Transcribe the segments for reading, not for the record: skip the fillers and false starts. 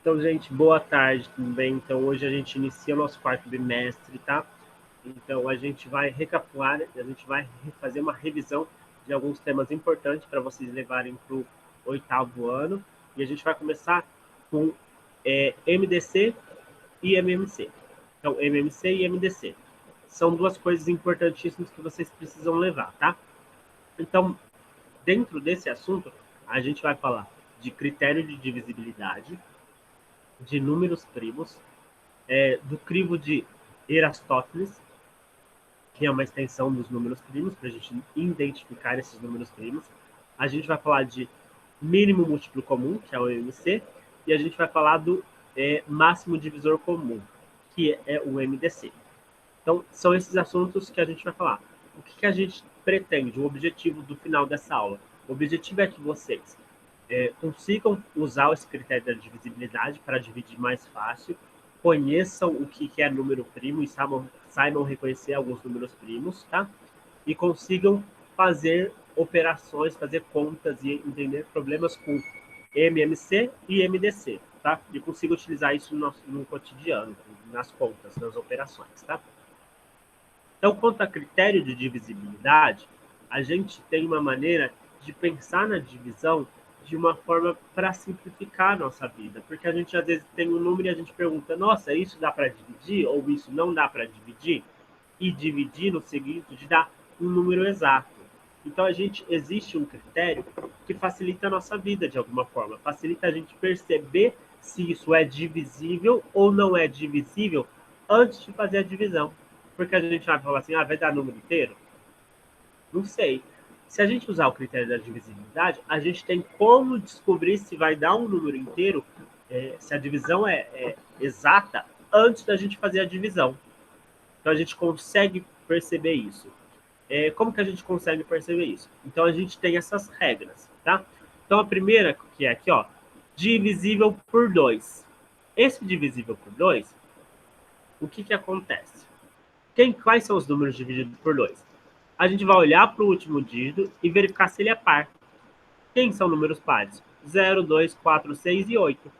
Então, gente, boa tarde também. Então, hoje a gente inicia o nosso quarto bimestre, tá? Então, a gente vai recapitular, a gente vai fazer uma revisão de alguns temas importantes para vocês levarem para o oitavo ano. E a gente vai começar com MDC e MMC. Então, MMC e MDC. São duas coisas importantíssimas que vocês precisam levar, tá? Então, dentro desse assunto, a gente vai falar de critério de divisibilidade, de números primos, do crivo de Eratóstenes, que é uma extensão dos números primos, para a gente identificar esses números primos. A gente vai falar de mínimo múltiplo comum, que é o MC, e a gente vai falar do máximo divisor comum, que é o MDC. Então, são esses assuntos que a gente vai falar. O que a gente pretende, o objetivo do final dessa aula? O objetivo é que vocês consigam usar esse critério da divisibilidade para dividir mais fácil, conheçam o que é número primo e saibam reconhecer alguns números primos, tá? E consigam fazer operações, fazer contas e entender problemas com MMC e MDC, tá? E consigo utilizar isso no cotidiano, nas contas, nas operações, tá? Então, quanto a critério de divisibilidade, a gente tem uma maneira de pensar na divisão de uma forma para simplificar a nossa vida, porque a gente às vezes tem um número e a gente pergunta, nossa, isso dá para dividir ou isso não dá para dividir? E dividir no seguinte de dar um número exato. Então existe um critério que facilita a nossa vida de alguma forma, facilita a gente perceber se isso é divisível ou não é divisível antes de fazer a divisão. Porque a gente vai falar assim, vai dar número inteiro? Não sei. Se a gente usar o critério da divisibilidade, a gente tem como descobrir se vai dar um número inteiro, se a divisão é exata, antes da gente fazer a divisão. Então a gente consegue perceber isso. Como que a gente consegue perceber isso? Então a gente tem essas regras, tá? Então a primeira, que é aqui, ó, divisível por 2. Esse divisível por 2, o que acontece? Quais são os números divididos por 2? A gente vai olhar para o último dígito e verificar se ele é par. Quem são números pares? 0, 2, 4, 6 e 8.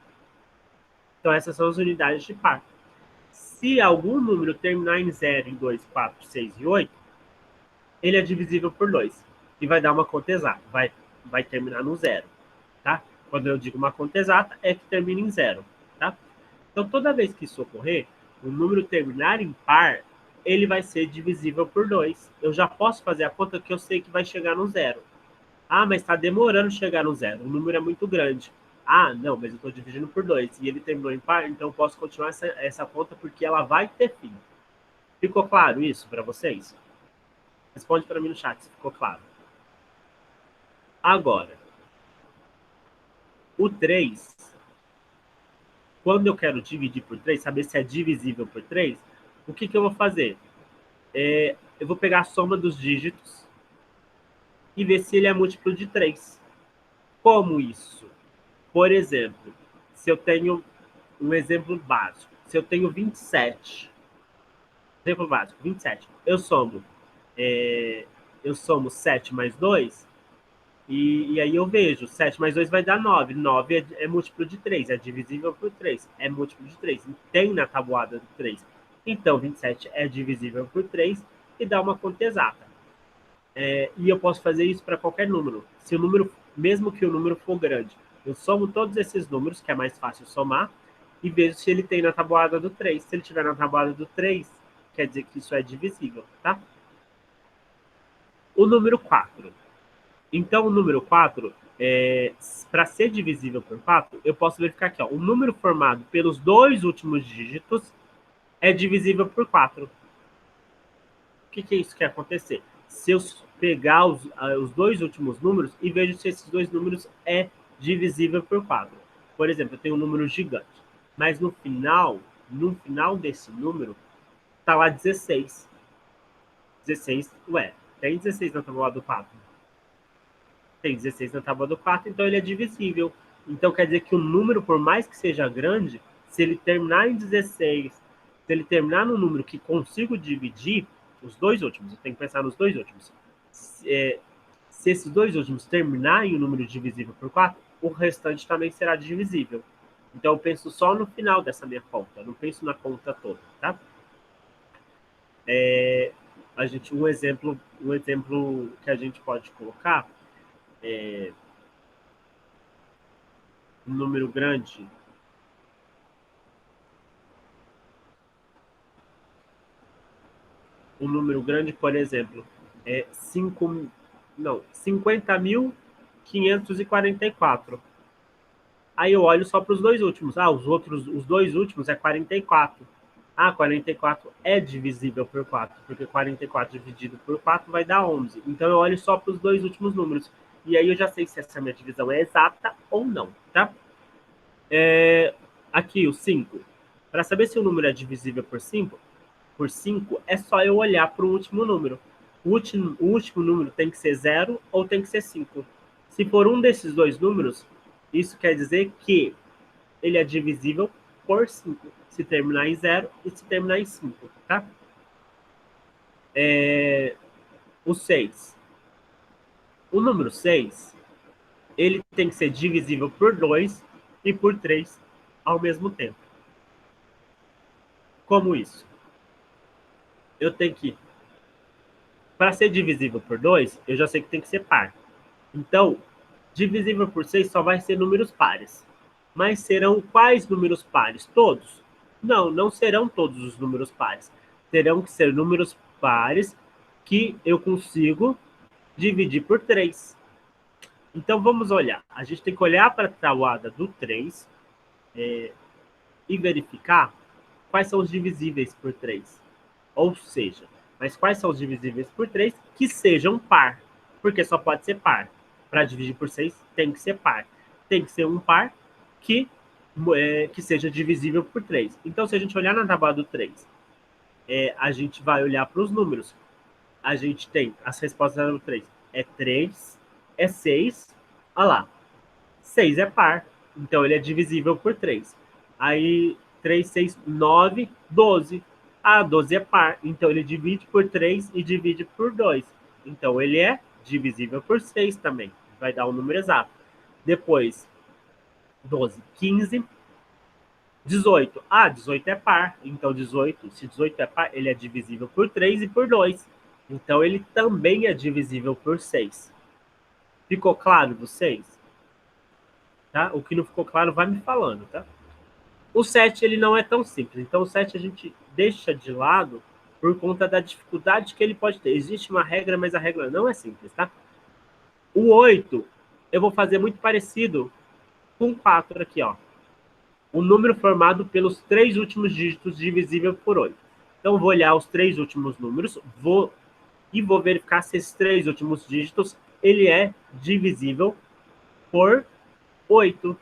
Então essas são as unidades de par. Se algum número terminar em 0, em 2, 4, 6 e 8, ele é divisível por 2. E vai dar uma conta exata. Vai terminar no 0. Tá? Quando eu digo uma conta exata, é que termina em 0. Tá? Então, toda vez que isso ocorrer, o número terminar em par, ele vai ser divisível por 2. Eu já posso fazer a conta que eu sei que vai chegar no 0. Mas está demorando chegar no 0. O número é muito grande. Não, mas eu estou dividindo por 2. E ele terminou em par, então eu posso continuar essa conta porque ela vai ter fim. Ficou claro isso para vocês? Responde para mim no chat se ficou claro. Agora, o 3, quando eu quero dividir por 3, saber se é divisível por 3, o que eu vou fazer? Eu vou pegar a soma dos dígitos e ver se ele é múltiplo de 3. Como isso? Por exemplo, se eu tenho um exemplo básico, se eu tenho 27, exemplo básico, 27, eu somo 7 mais 2, e aí eu vejo, 7 mais 2 vai dar 9. 9 é múltiplo de 3, é divisível por 3, é múltiplo de 3. Tem na tabuada do 3. Então, 27 é divisível por 3 e dá uma conta exata. E eu posso fazer isso para qualquer número. Se o número, mesmo que o número for grande, eu somo todos esses números, que é mais fácil somar, e vejo se ele tem na tabuada do 3. Se ele tiver na tabuada do 3, quer dizer que isso é divisível, tá? O número 4. Então, o número 4, para ser divisível por 4, eu posso verificar aqui, ó, o número formado pelos dois últimos dígitos é divisível por 4. O que é isso que quer acontecer? Se eu pegar os dois últimos números e vejo se esses dois números é divisível por 4. Por exemplo, eu tenho um número gigante, mas no final desse número, está lá 16. 16, tem 16 na tábua do 4. Tem 16 na tábua do 4, então ele é divisível. Então quer dizer que o número, por mais que seja grande, se ele terminar em 16, se ele terminar no número que consigo dividir, os dois últimos, eu tenho que pensar nos dois últimos. Se esses dois últimos terminarem o número divisível por 4, o restante também será divisível. Então, eu penso só no final dessa minha conta, não penso na conta toda, tá? Um exemplo que a gente pode colocar é um número grande. Um número grande, por exemplo, é 50.544. Aí eu olho só para os dois últimos. Os dois últimos é 44. 44 é divisível por 4, porque 44 dividido por 4 vai dar 11. Então eu olho só para os dois últimos números. E aí eu já sei se essa minha divisão é exata ou não, tá? Aqui, o 5. Para saber se o número é divisível por 5 é só eu olhar para o último número. O último número tem que ser 0 ou tem que ser 5. Se for um desses dois números, isso quer dizer que ele é divisível por 5. Se terminar em 0 e se terminar em 5, tá? O 6. O número 6, ele tem que ser divisível por 2 e por 3 ao mesmo tempo. Como isso? Eu tenho que... Para ser divisível por 2, eu já sei que tem que ser par. Então, divisível por 6 só vai ser números pares. Mas serão quais números pares? Todos? Não, não serão todos os números pares. Terão que ser números pares que eu consigo dividir por 3. Então, vamos olhar. A gente tem que olhar para a tabuada do 3 e verificar quais são os divisíveis por 3. Ou seja, mas quais são os divisíveis por 3 que sejam par? Porque só pode ser par. Para dividir por 6, tem que ser par. Tem que ser um par que seja divisível por 3. Então, se a gente olhar na tábua do 3, a gente vai olhar para os números. A gente tem as respostas do 3. É 3, é 6. Olha lá. 6 é par. Então, ele é divisível por 3. Aí, 3, 6, 9, 12. 12 é par. Então, ele divide por 3 e divide por 2. Então, ele é divisível por 6 também. Vai dar um número exato. Depois, 12, 15, 18. 18 é par. Então, 18, se 18 é par, ele é divisível por 3 e por 2. Então, ele também é divisível por 6. Ficou claro do 6? Tá? O que não ficou claro, vai me falando, tá? O 7, ele não é tão simples. Então, o 7 a gente deixa de lado por conta da dificuldade que ele pode ter. Existe uma regra, mas a regra não é simples, tá? O 8, eu vou fazer muito parecido com o 4 aqui, ó. O número formado pelos 3 últimos dígitos divisível por 8. Então, vou olhar os 3 últimos números, vou verificar se esses 3 últimos dígitos, ele é divisível por 8.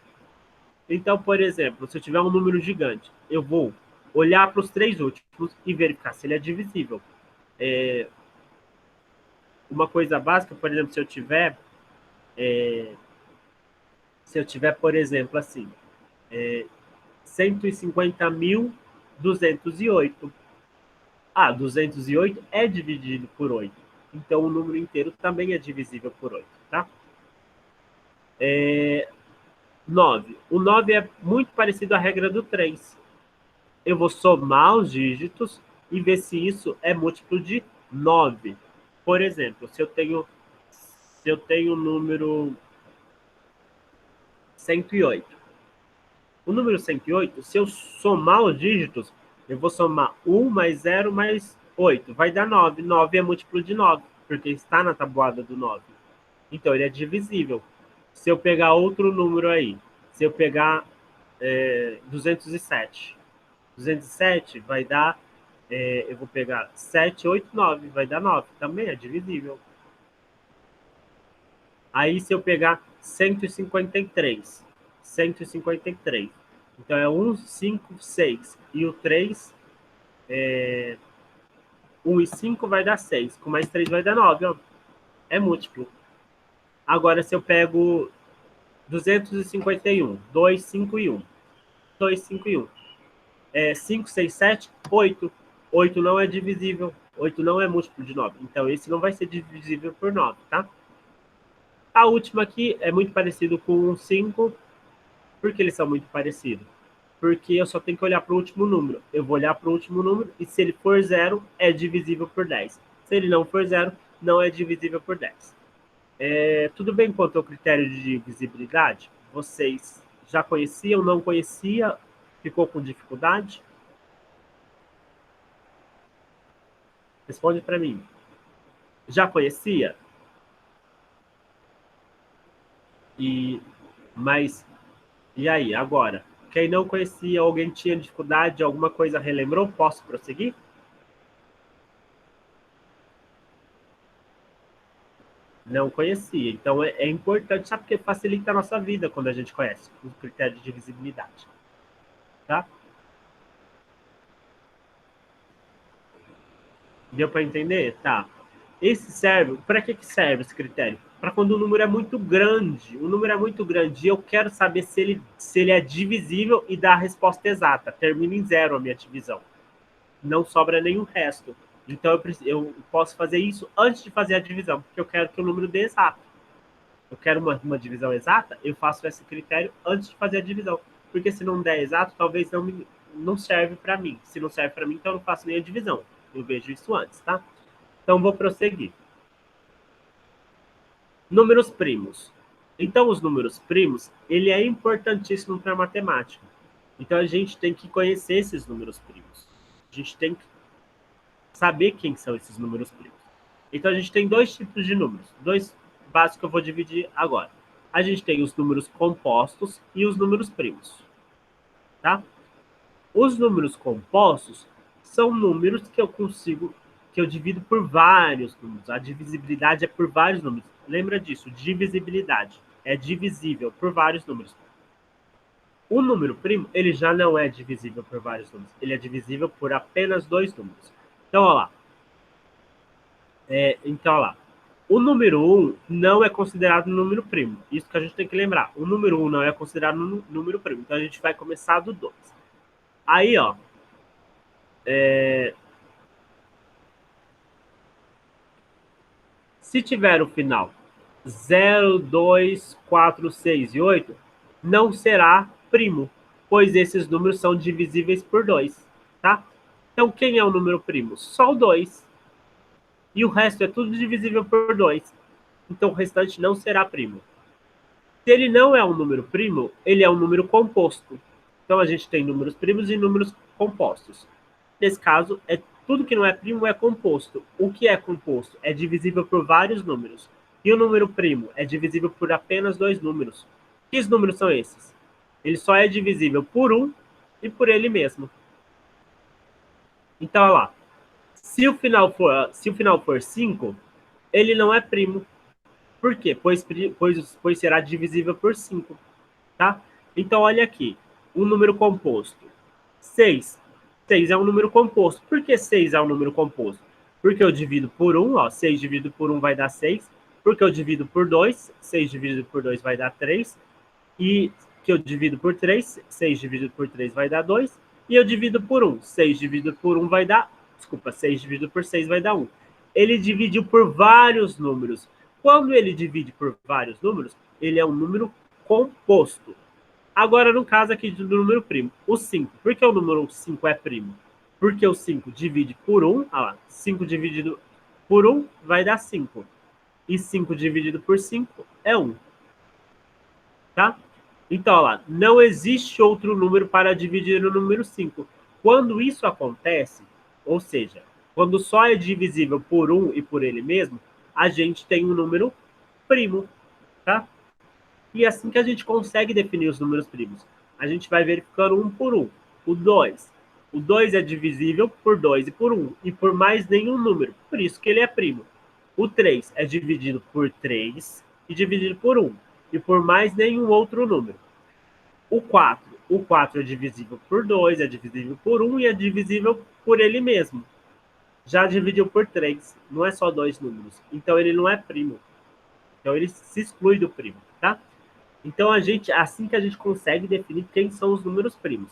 Então, por exemplo, se eu tiver um número gigante, eu vou olhar para os 3 últimos e verificar se ele é divisível. Uma coisa básica, por exemplo, se eu tiver, por exemplo, assim, 150.208. 208 é dividido por 8. Então, o número inteiro também é divisível por 8, tá? 9. O 9 é muito parecido à regra do 3. Eu vou somar os dígitos e ver se isso é múltiplo de 9. Por exemplo, se eu tenho o número 108. O número 108, se eu somar os dígitos, eu vou somar 1 mais 0 mais 8. Vai dar 9. 9 é múltiplo de 9, porque está na tabuada do 9. Então, ele é divisível. Se eu pegar outro número aí, se eu pegar 207. 207 vai dar, eu vou pegar 7, 8, 9, vai dar 9. Também é divisível. Aí, se eu pegar 153. 153. Então, é 1, 5, 6. E o 3, 1 e 5 vai dar 6. Com mais 3 vai dar 9. Ó. É múltiplo. Agora, se eu pego 251. 2, 5 e 1. 2, 5 e 1. 5, 6, 7, 8. 8 não é divisível. 8 não é múltiplo de 9. Então, esse não vai ser divisível por 9, tá? A última aqui é muito parecido com 5. Por que eles são muito parecidos? Porque eu só tenho que olhar para o último número. Eu vou olhar para o último número e se ele for 0, é divisível por 10. Se ele não for 0, não é divisível por 10. Tudo bem quanto ao critério de divisibilidade? Vocês já conheciam, não conhecia? Ficou com dificuldade? Responde para mim. Já conhecia? Mas, e aí, agora? Quem não conhecia, alguém tinha dificuldade, alguma coisa relembrou? Posso prosseguir? Não conhecia. Então, é importante, sabe, porque facilita a nossa vida quando a gente conhece o critério de divisibilidade. Tá? Deu para entender? Tá. Esse serve, para que serve esse critério? Para quando o número é muito grande. O número é muito grande e eu quero saber se ele é divisível e dá a resposta exata. Termina em 0 a minha divisão. Não sobra nenhum resto. Então eu posso fazer isso antes de fazer a divisão, porque eu quero que o número dê exato. Eu quero uma divisão exata, eu faço esse critério antes de fazer a divisão. Porque se não der exato, talvez não serve para mim. Se não serve para mim, então eu não faço nem a divisão. Eu vejo isso antes, tá? Então vou prosseguir. Números primos. Então os números primos, ele é importantíssimo para a matemática. Então a gente tem que conhecer esses números primos. A gente tem que saber quem são esses números primos. Então a gente tem dois tipos de números, dois básicos que eu vou dividir agora. A gente tem os números compostos e os números primos, tá? Os números compostos são números que eu divido por vários números. A divisibilidade é por vários números. Lembra disso, divisibilidade. É divisível por vários números. O número primo, ele já não é divisível por vários números. Ele é divisível por apenas dois números. Então, olha lá. O número 1 não é considerado número primo. Isso que a gente tem que lembrar. O número 1 não é considerado número primo. Então, a gente vai começar do 2. Aí, ó. Se tiver o final 0, 2, 4, 6 e 8, não será primo, pois esses números são divisíveis por 2, tá? Então, quem é o número primo? Só o 2. E o resto é tudo divisível por 2. Então, o restante não será primo. Se ele não é um número primo, ele é um número composto. Então, a gente tem números primos e números compostos. Nesse caso, tudo que não é primo é composto. O que é composto é divisível por vários números. E o número primo é divisível por apenas dois números. Que números são esses? Ele só é divisível por 1 e por ele mesmo. Então, olha lá. Se o final for 5, ele não é primo. Por quê? Pois será divisível por 5. Tá? Então, olha aqui. Um número composto. 6. 6 é um número composto. Por que 6 é um número composto? Porque eu divido por 1, ó, 6 dividido por 1 vai dar 6. Porque eu divido por 2, 6 dividido por 2 vai dar 3. E que eu divido por 3, 6 dividido por 3 vai dar 2. E eu divido por 1, 6 dividido por 1 vai dar... Desculpa, 6 dividido por 6 vai dar 1. Ele dividiu por vários números. Quando ele divide por vários números, ele é um número composto. Agora, no caso aqui do número primo, o 5. Por que o número 5 é primo? Porque o 5 divide por 1. Olha lá, 5 dividido por 1 vai dar 5. E 5 dividido por 5 é 1. Tá? Então, olha lá, não existe outro número para dividir o número 5. Quando isso acontece, ou seja, quando só é divisível por 1 e por ele mesmo, a gente tem um número primo, tá? E é assim que a gente consegue definir os números primos. A gente vai verificando um por um. O 2. O 2 é divisível por 2 e por 1. E por mais nenhum número. Por isso que ele é primo. O 3 é dividido por 3 e dividido por 1. E por mais nenhum outro número. O 4. O 4 é divisível por 2, é divisível por 1 e é divisível por ele mesmo. Já dividiu por 3. Não é só dois números. Então ele não é primo. Então ele se exclui do primo, tá? Então, assim que a gente consegue definir quem são os números primos.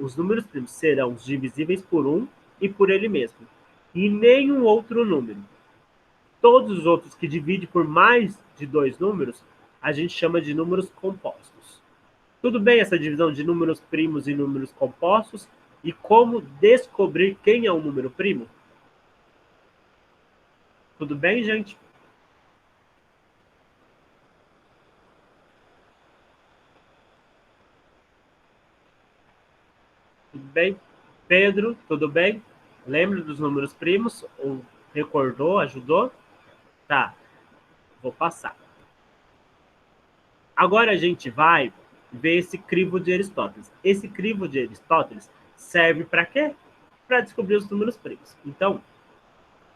Os números primos serão os divisíveis por 1 e por ele mesmo. E nenhum outro número. Todos os outros que dividem por mais de dois números, a gente chama de números compostos. Tudo bem essa divisão de números primos e números compostos? E como descobrir quem é um número primo? Tudo bem, gente? Tudo bem? Pedro, tudo bem? Lembra dos números primos? Ou recordou, ajudou? Tá, vou passar. Agora a gente vai ver esse crivo de Aristóteles. Esse crivo de Aristóteles serve para quê? Para descobrir os números primos. Então,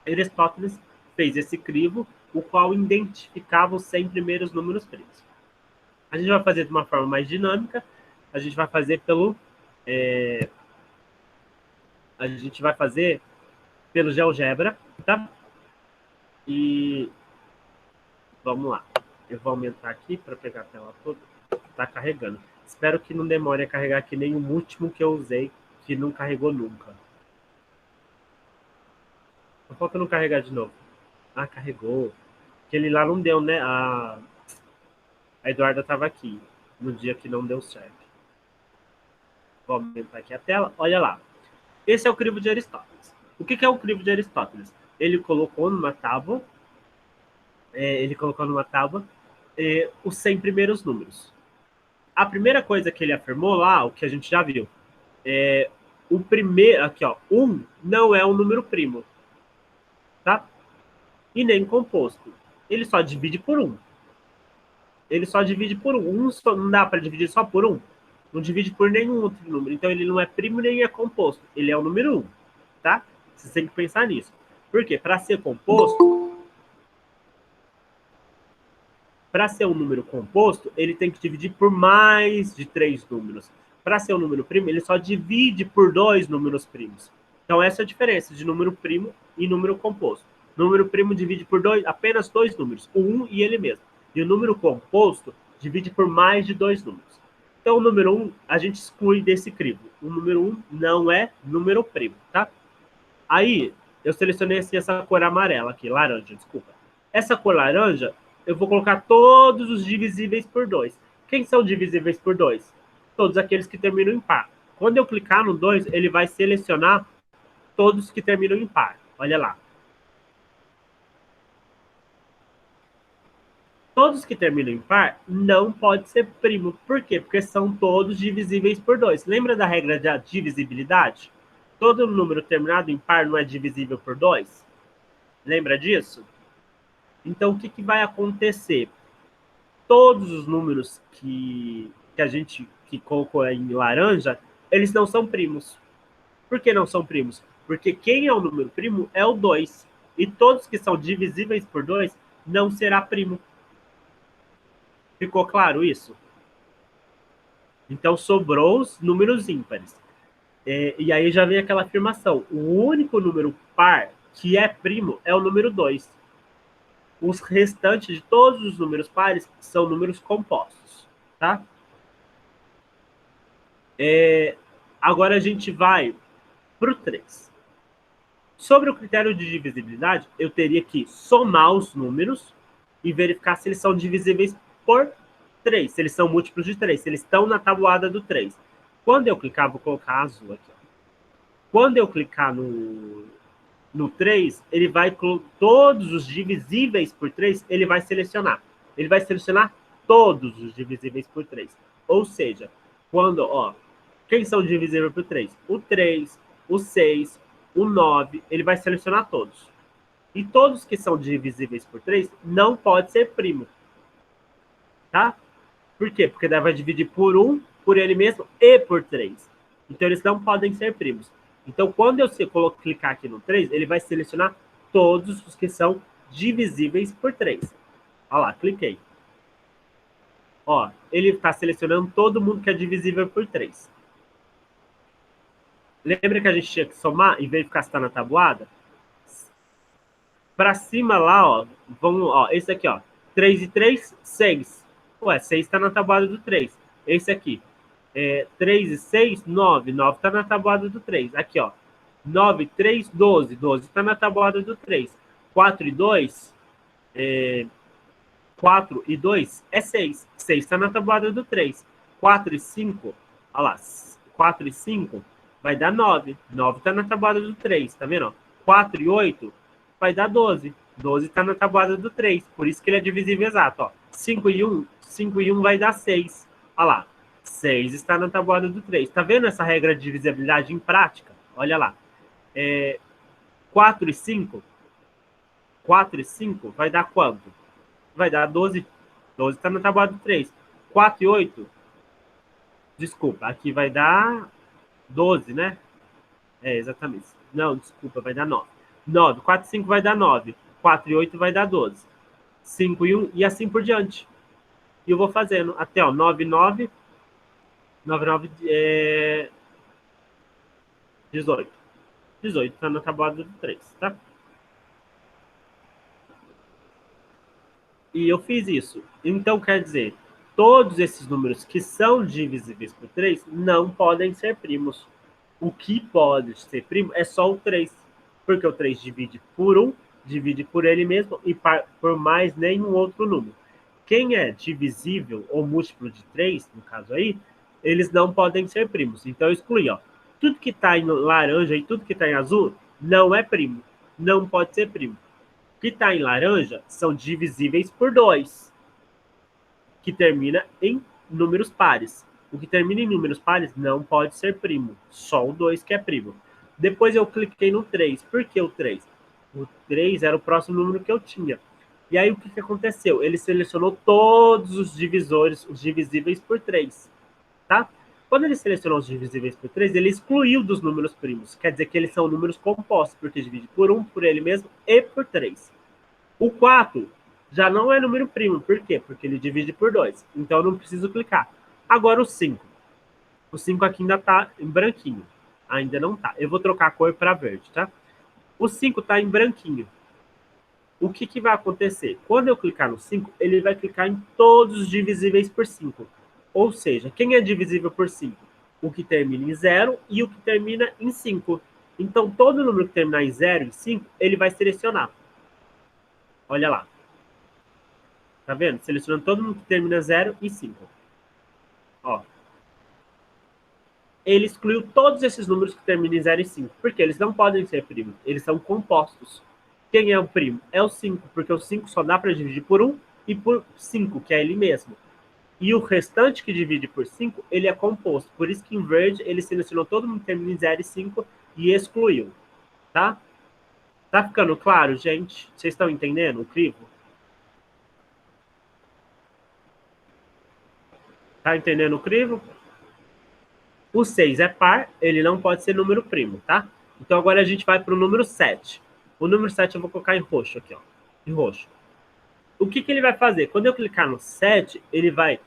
Aristóteles fez esse crivo, o qual identificava os 100 primeiros números primos. A gente vai fazer de uma forma mais dinâmica, a gente vai fazer pelo GeoGebra, tá? E vamos lá. Eu vou aumentar aqui para pegar a tela toda. Tá carregando. Espero que não demore a carregar que nem o último que eu usei, que não carregou nunca. Só falta não carregar de novo. Ah, carregou. Aquele lá não deu, né? A Eduarda estava aqui no dia que não deu certo. Vou aumentar aqui a tela. Olha lá. Esse é o crivo de Aristóteles. O que é o crivo de Aristóteles? Ele colocou numa tábua os 100 primeiros números. A primeira coisa que ele afirmou lá, o que a gente já viu, o primeiro, aqui ó, 1 não é um número primo, tá? E nem composto. Ele só divide por 1. Ele só divide por 1. Não dá para dividir só por 1. Não divide por nenhum outro número. Então ele não é primo nem é composto. Ele é o número 1, tá? Você tem que pensar nisso. Por quê? Para ser composto, para ser um número composto, ele tem que dividir por mais de 3 números. Para ser um número primo, ele só divide por 2 números primos. Então, essa é a diferença de número primo e número composto. Número primo divide por apenas 2 números, o 1 e ele mesmo. E o número composto divide por mais de 2 números. Então, o número 1, a gente exclui desse crivo. O número 1 não é número primo, tá? Aí, eu selecionei assim, essa cor amarela aqui, laranja, desculpa. Essa cor laranja, eu vou colocar todos os divisíveis por 2. Quem são divisíveis por 2? Todos aqueles que terminam em par. Quando eu clicar no 2, ele vai selecionar todos que terminam em par. Olha lá. Todos que terminam em par não pode ser primo. Por quê? Porque são todos divisíveis por 2. Lembra da regra da divisibilidade? Todo número terminado em par não é divisível por 2? Lembra disso? Então, o que vai acontecer? Todos os números que a gente colocou em laranja, eles não são primos. Por que não são primos? Porque quem é o número primo é o 2. E todos que são divisíveis por 2 não será primo. Ficou claro isso? Então, sobrou os números ímpares. E aí já vem aquela afirmação. O único número par que é primo é o número 2. Os restantes de todos os números pares são números compostos, tá? Agora a gente vai para o 3. Sobre o critério de divisibilidade, eu teria que somar os números e verificar se eles são divisíveis por 3, se eles são múltiplos de 3, se eles estão na tabuada do 3. Quando eu clicar, vou colocar azul aqui. Quando eu clicar no 3, ele vai, todos os divisíveis por 3, ele vai selecionar. Ele vai selecionar todos os divisíveis por 3. Ou seja, quando, quem são divisíveis por 3? O 3, o 6, o 9, ele vai selecionar todos. E todos que são divisíveis por 3 não pode ser primo. Tá? Por quê? Porque daí vai dividir por 1, por ele mesmo e por 3. Então, eles não podem ser primos. Então, quando eu clicar aqui no 3, ele vai selecionar todos os que são divisíveis por 3. Olha lá, cliquei. Ele está selecionando todo mundo que é divisível por 3. Lembra que a gente tinha que somar e verificar se está na tabuada? Para cima lá, esse aqui, 3 e 3, 6. Ué, 6 está na tabuada do 3. Esse aqui, 3 e 6, 9. 9 está na tabuada do 3. Aqui, 9 e 3, 12. 12 está na tabuada do 3. 4 e 2, 4 e 2 é 6. 6 está na tabuada do 3. 4 e 5, olha lá, 4 e 5 vai dar 9. 9 está na tabuada do 3, tá vendo? 4 e 8 vai dar 12. 12 está na tabuada do 3, por isso que ele é divisível exato. Ó. 5 e 1 vai dar 6. Olha lá, 6 está na tabuada do 3. Tá vendo essa regra de divisibilidade em prática? Olha lá. 4 e 5, 4 e 5 vai dar quanto? Vai dar 12. 12 está na tabuada do 3. 4 e 8, desculpa, aqui vai dar 12, né? Exatamente. Não, desculpa, vai dar 9. 9. 4 e 5 vai dar 9. 4 e 8 vai dar 12. 5 e 1 e assim por diante. E eu vou fazendo até, ó, 9 e 9, 9 e 9, 18. 18 está na tabuada do 3, tá? E eu fiz isso. Então, quer dizer, todos esses números que são divisíveis por 3 não podem ser primos. O que pode ser primo é só o 3, porque o 3 divide por 1, divide por ele mesmo e por mais nenhum outro número. Quem é divisível ou múltiplo de 3, no caso aí, eles não podem ser primos. Então eu excluí, ó. Tudo que está em laranja e tudo que está em azul não é primo. Não pode ser primo. O que está em laranja são divisíveis por 2, que termina em números pares. O que termina em números pares não pode ser primo. Só o 2 que é primo. Depois eu cliquei no 3. Por que o 3? O 3 era o próximo número que eu tinha. E aí o que aconteceu? Ele selecionou todos os divisores, os divisíveis por 3. Tá? Quando ele selecionou os divisíveis por 3, ele excluiu dos números primos. Quer dizer que eles são números compostos, porque divide por 1, por ele mesmo e por 3. O 4 já não é número primo. Por quê? Porque ele divide por 2. Então eu não preciso clicar. Agora o 5. O 5 aqui ainda está em branquinho. Ainda não está. Eu vou trocar a cor para verde, tá? O 5 está em branquinho. O que vai acontecer? Quando eu clicar no 5, ele vai clicar em todos os divisíveis por 5. Ou seja, quem é divisível por 5? O que termina em 0 e o que termina em 5. Então, todo número que terminar em 0 e 5, ele vai selecionar. Olha lá. Tá vendo? Selecionando todo mundo que termina 0 e 5. Ó. Ele excluiu todos esses números que terminam em 0 e 5, porque eles não podem ser primos, eles são compostos. Quem é o primo? É o 5, porque o 5 só dá para dividir por 1 e por 5, que é ele mesmo. E o restante que divide por 5, ele é composto. Por isso que em verde ele selecionou todo mundo que termina em 0 e 5 e excluiu. Tá? Tá ficando claro, gente? Vocês estão entendendo o crivo? Tá entendendo o crivo? O 6 é par, ele não pode ser número primo, tá? Então agora a gente vai para o número 7. O número 7 eu vou colocar em roxo aqui, ó. Em roxo. O que ele vai fazer? Quando eu clicar no 7, ele vai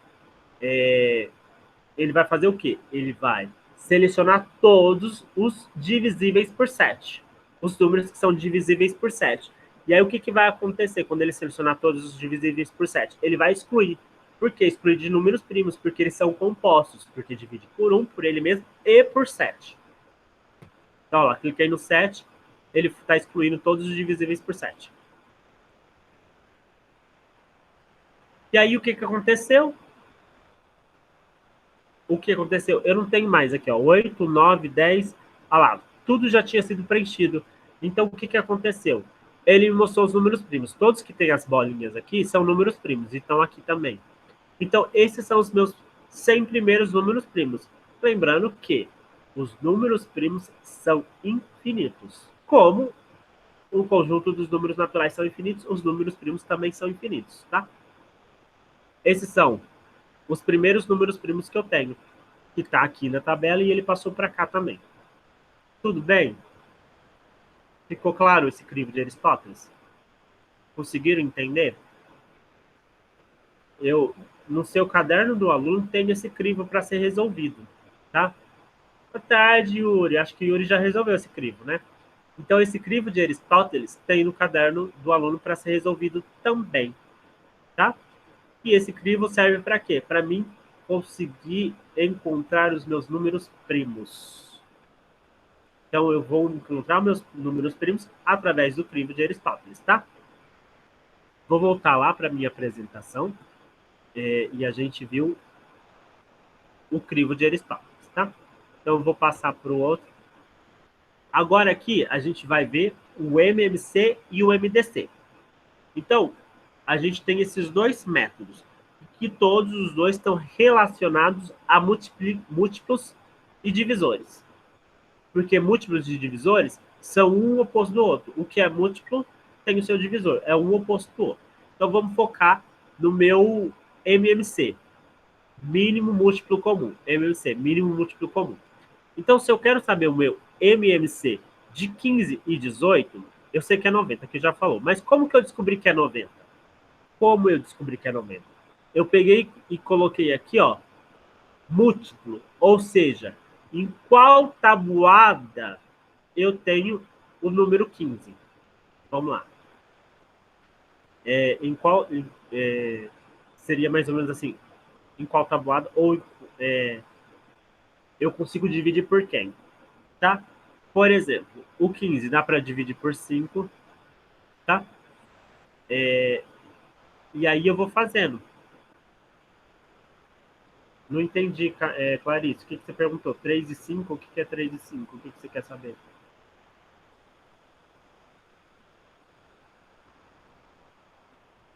fazer o quê? Ele vai selecionar todos os divisíveis por 7. Os números que são divisíveis por 7. E aí o que vai acontecer quando ele selecionar todos os divisíveis por 7? Ele vai excluir. Por que excluir de números primos? Porque eles são compostos. Porque divide por 1, por ele mesmo, e por 7. Então, ó, cliquei no 7, ele está excluindo todos os divisíveis por 7. E aí, o que aconteceu? O que aconteceu? Eu não tenho mais aqui, ó, 8, 9, 10, olha lá, tudo já tinha sido preenchido. Então, o que aconteceu? Ele me mostrou os números primos. Todos que tem as bolinhas aqui são números primos, e estão aqui também. Então, esses são os meus 100 primeiros números primos. Lembrando que os números primos são infinitos. Como o conjunto dos números naturais são infinitos, os números primos também são infinitos, tá? Esses são os primeiros números primos que eu tenho, que está aqui na tabela e ele passou para cá também. Tudo bem? Ficou claro esse crivo de Aristóteles? Conseguiram entender? No seu caderno do aluno tem esse crivo para ser resolvido, tá? Boa tarde, Yuri. Acho que Yuri já resolveu esse crivo, né? Então, esse crivo de Aristóteles tem no caderno do aluno para ser resolvido também, tá? E esse crivo serve para quê? Para mim conseguir encontrar os meus números primos. Então, eu vou encontrar meus números primos através do crivo de Aristóteles, tá? Vou voltar lá para a minha apresentação. E a gente viu o crivo de Aristóteles, tá? Então, eu vou passar para o outro. Agora aqui, a gente vai ver o MMC e o MDC. Então, a gente tem esses dois métodos, que todos os dois estão relacionados a múltiplos e divisores. Porque múltiplos e divisores são um oposto do outro. O que é múltiplo tem o seu divisor, é um oposto do outro. Então, vamos focar no meu MMC, mínimo múltiplo comum. MMC, mínimo múltiplo comum. Então, se eu quero saber o meu MMC de 15 e 18, eu sei que é 90, que já falou. Mas como que eu descobri que é 90? Como eu descobri que é 90? Eu peguei e coloquei aqui, ó, múltiplo. Ou seja, em qual tabuada eu tenho o número 15? Vamos lá. Em qual... seria mais ou menos assim, em qual tabuada, ou eu consigo dividir por quem, tá? Por exemplo, o 15 dá para dividir por 5, tá? E aí eu vou fazendo. Não entendi, Clarice, o que você perguntou? 3 e 5? O que é 3 e 5? O que você quer saber?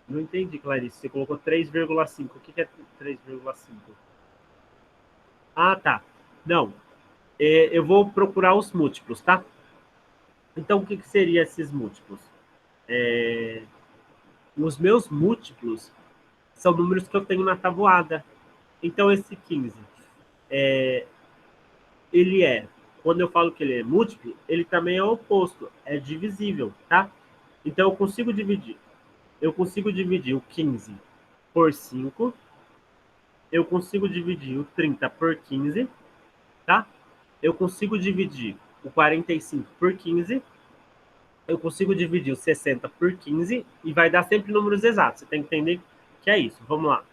Não entendi, Clarice. Você colocou 3,5. O que é 3,5? Ah, tá. Não. Eu vou procurar os múltiplos, tá? Então, o que seria esses múltiplos? Os meus múltiplos são números que eu tenho na tabuada. Então, esse 15, ele quando eu falo que ele é múltiplo, ele também é oposto, é divisível, tá? Então, eu consigo dividir o 15 por 5, eu consigo dividir o 30 por 15, tá? Eu consigo dividir o 45 por 15, eu consigo dividir o 60 por 15 e vai dar sempre números exatos. Você tem que entender que é isso. Vamos lá.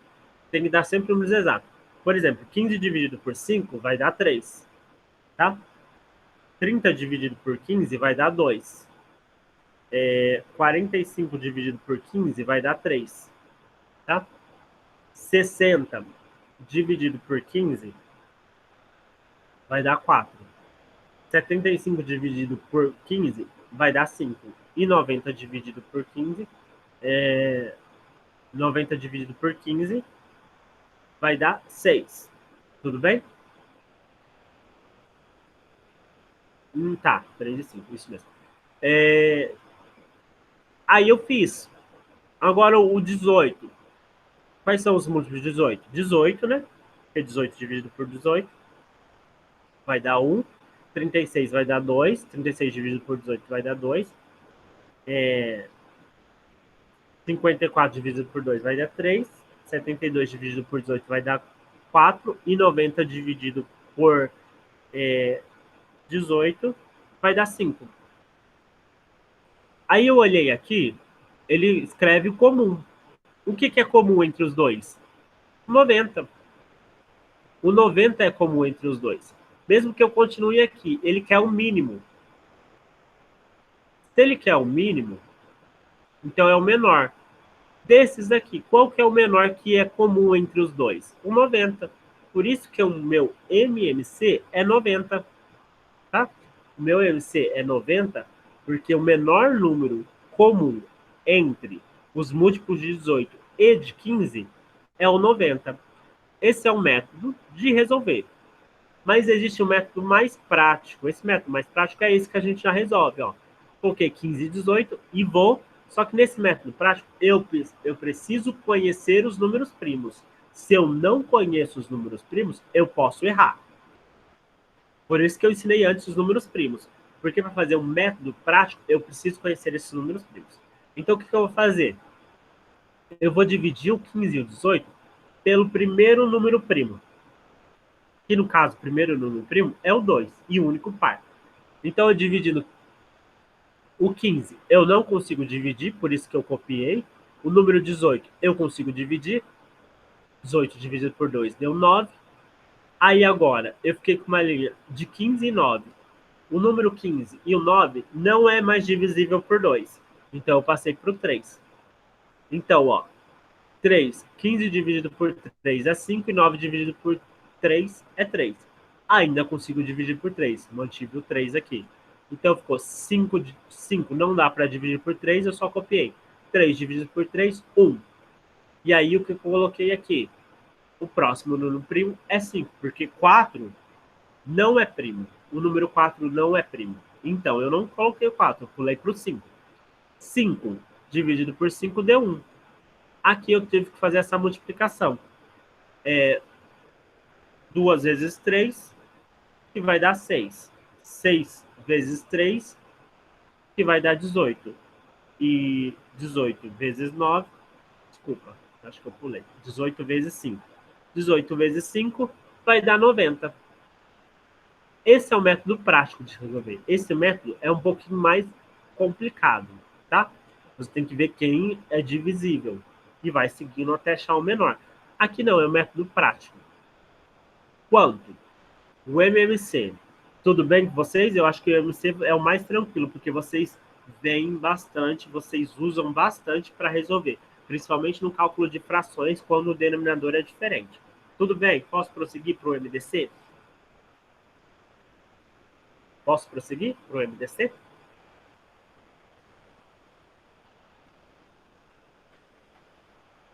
Tem que dar sempre números exatos. Por exemplo, 15 dividido por 5 vai dar 3, tá? 30 dividido por 15 vai dar 2. 45 dividido por 15 vai dar 3, tá? 60 dividido por 15 vai dar 4. 75 dividido por 15 vai dar 5. E 90 dividido por 15, 90 dividido por 15 vai dar 6. Tudo bem? Tá, 3 e 5, isso mesmo. Aí eu fiz. Agora o 18. Quais são os múltiplos de 18? 18, né? Porque 18 dividido por 18 vai dar 1. 36 vai dar 2. 36 dividido por 18 vai dar 2. 54 dividido por 2 vai dar 3. 72 dividido por 18 vai dar 4. E 90 dividido por 18 vai dar 5. Aí eu olhei aqui, ele escreve comum. O que é comum entre os dois? 90. O 90 é comum entre os dois. Mesmo que eu continue aqui, ele quer o mínimo. Se ele quer o mínimo, então é o menor. Desses aqui, qual que é o menor que é comum entre os dois? O 90. Por isso que o meu MMC é 90. Tá? O meu MMC é 90 porque o menor número comum entre os múltiplos de 18 e de 15 é o 90. Esse é o método de resolver. Mas existe um método mais prático. Esse método mais prático é esse que a gente já resolve. Ó. Coloquei 15 e 18 e vou. Só que nesse método prático, eu preciso conhecer os números primos. Se eu não conheço os números primos, eu posso errar. Por isso que eu ensinei antes os números primos. Porque para fazer um método prático, eu preciso conhecer esses números primos. Então, o que eu vou fazer? Eu vou dividir o 15 e o 18 pelo primeiro número primo. Que no caso, o primeiro número primo é o 2 e o único par. Então, eu dividindo o 15, eu não consigo dividir, por isso que eu copiei. O número 18, eu consigo dividir. 18 dividido por 2 deu 9. Aí agora, eu fiquei com uma linha de 15 e 9. O número 15 e o 9 não é mais divisível por 2. Então, eu passei para o 3. Então, ó, 3, 15 dividido por 3 é 5 e 9 dividido por 3 é 3. Ainda consigo dividir por 3. Mantive o 3 aqui. Então ficou 5 não dá para dividir por 3, eu só copiei. 3 dividido por 3, 1. E aí o que eu coloquei aqui? O próximo número primo é 5, porque 4 não é primo. O número 4 não é primo. Então eu não coloquei o 4, eu pulei para o 5. 5 dividido por 5 deu 1. Aqui eu tive que fazer essa multiplicação. 2 vezes 3, que vai dar 6. 6 vezes 3, que vai dar 18. E 18 vezes 9, desculpa, acho que eu pulei. 18 vezes 5. 18 vezes 5 vai dar 90. Esse é o método prático de resolver. Esse método é um pouquinho mais complicado, tá? Você tem que ver quem é divisível e vai seguindo até achar o menor. Aqui não, é o método prático. Quanto? O MMC. Tudo bem com vocês? Eu acho que o MMC é o mais tranquilo, porque vocês veem bastante, vocês usam bastante para resolver, principalmente no cálculo de frações, quando o denominador é diferente. Tudo bem? Posso prosseguir para o MDC? Posso prosseguir para o MDC?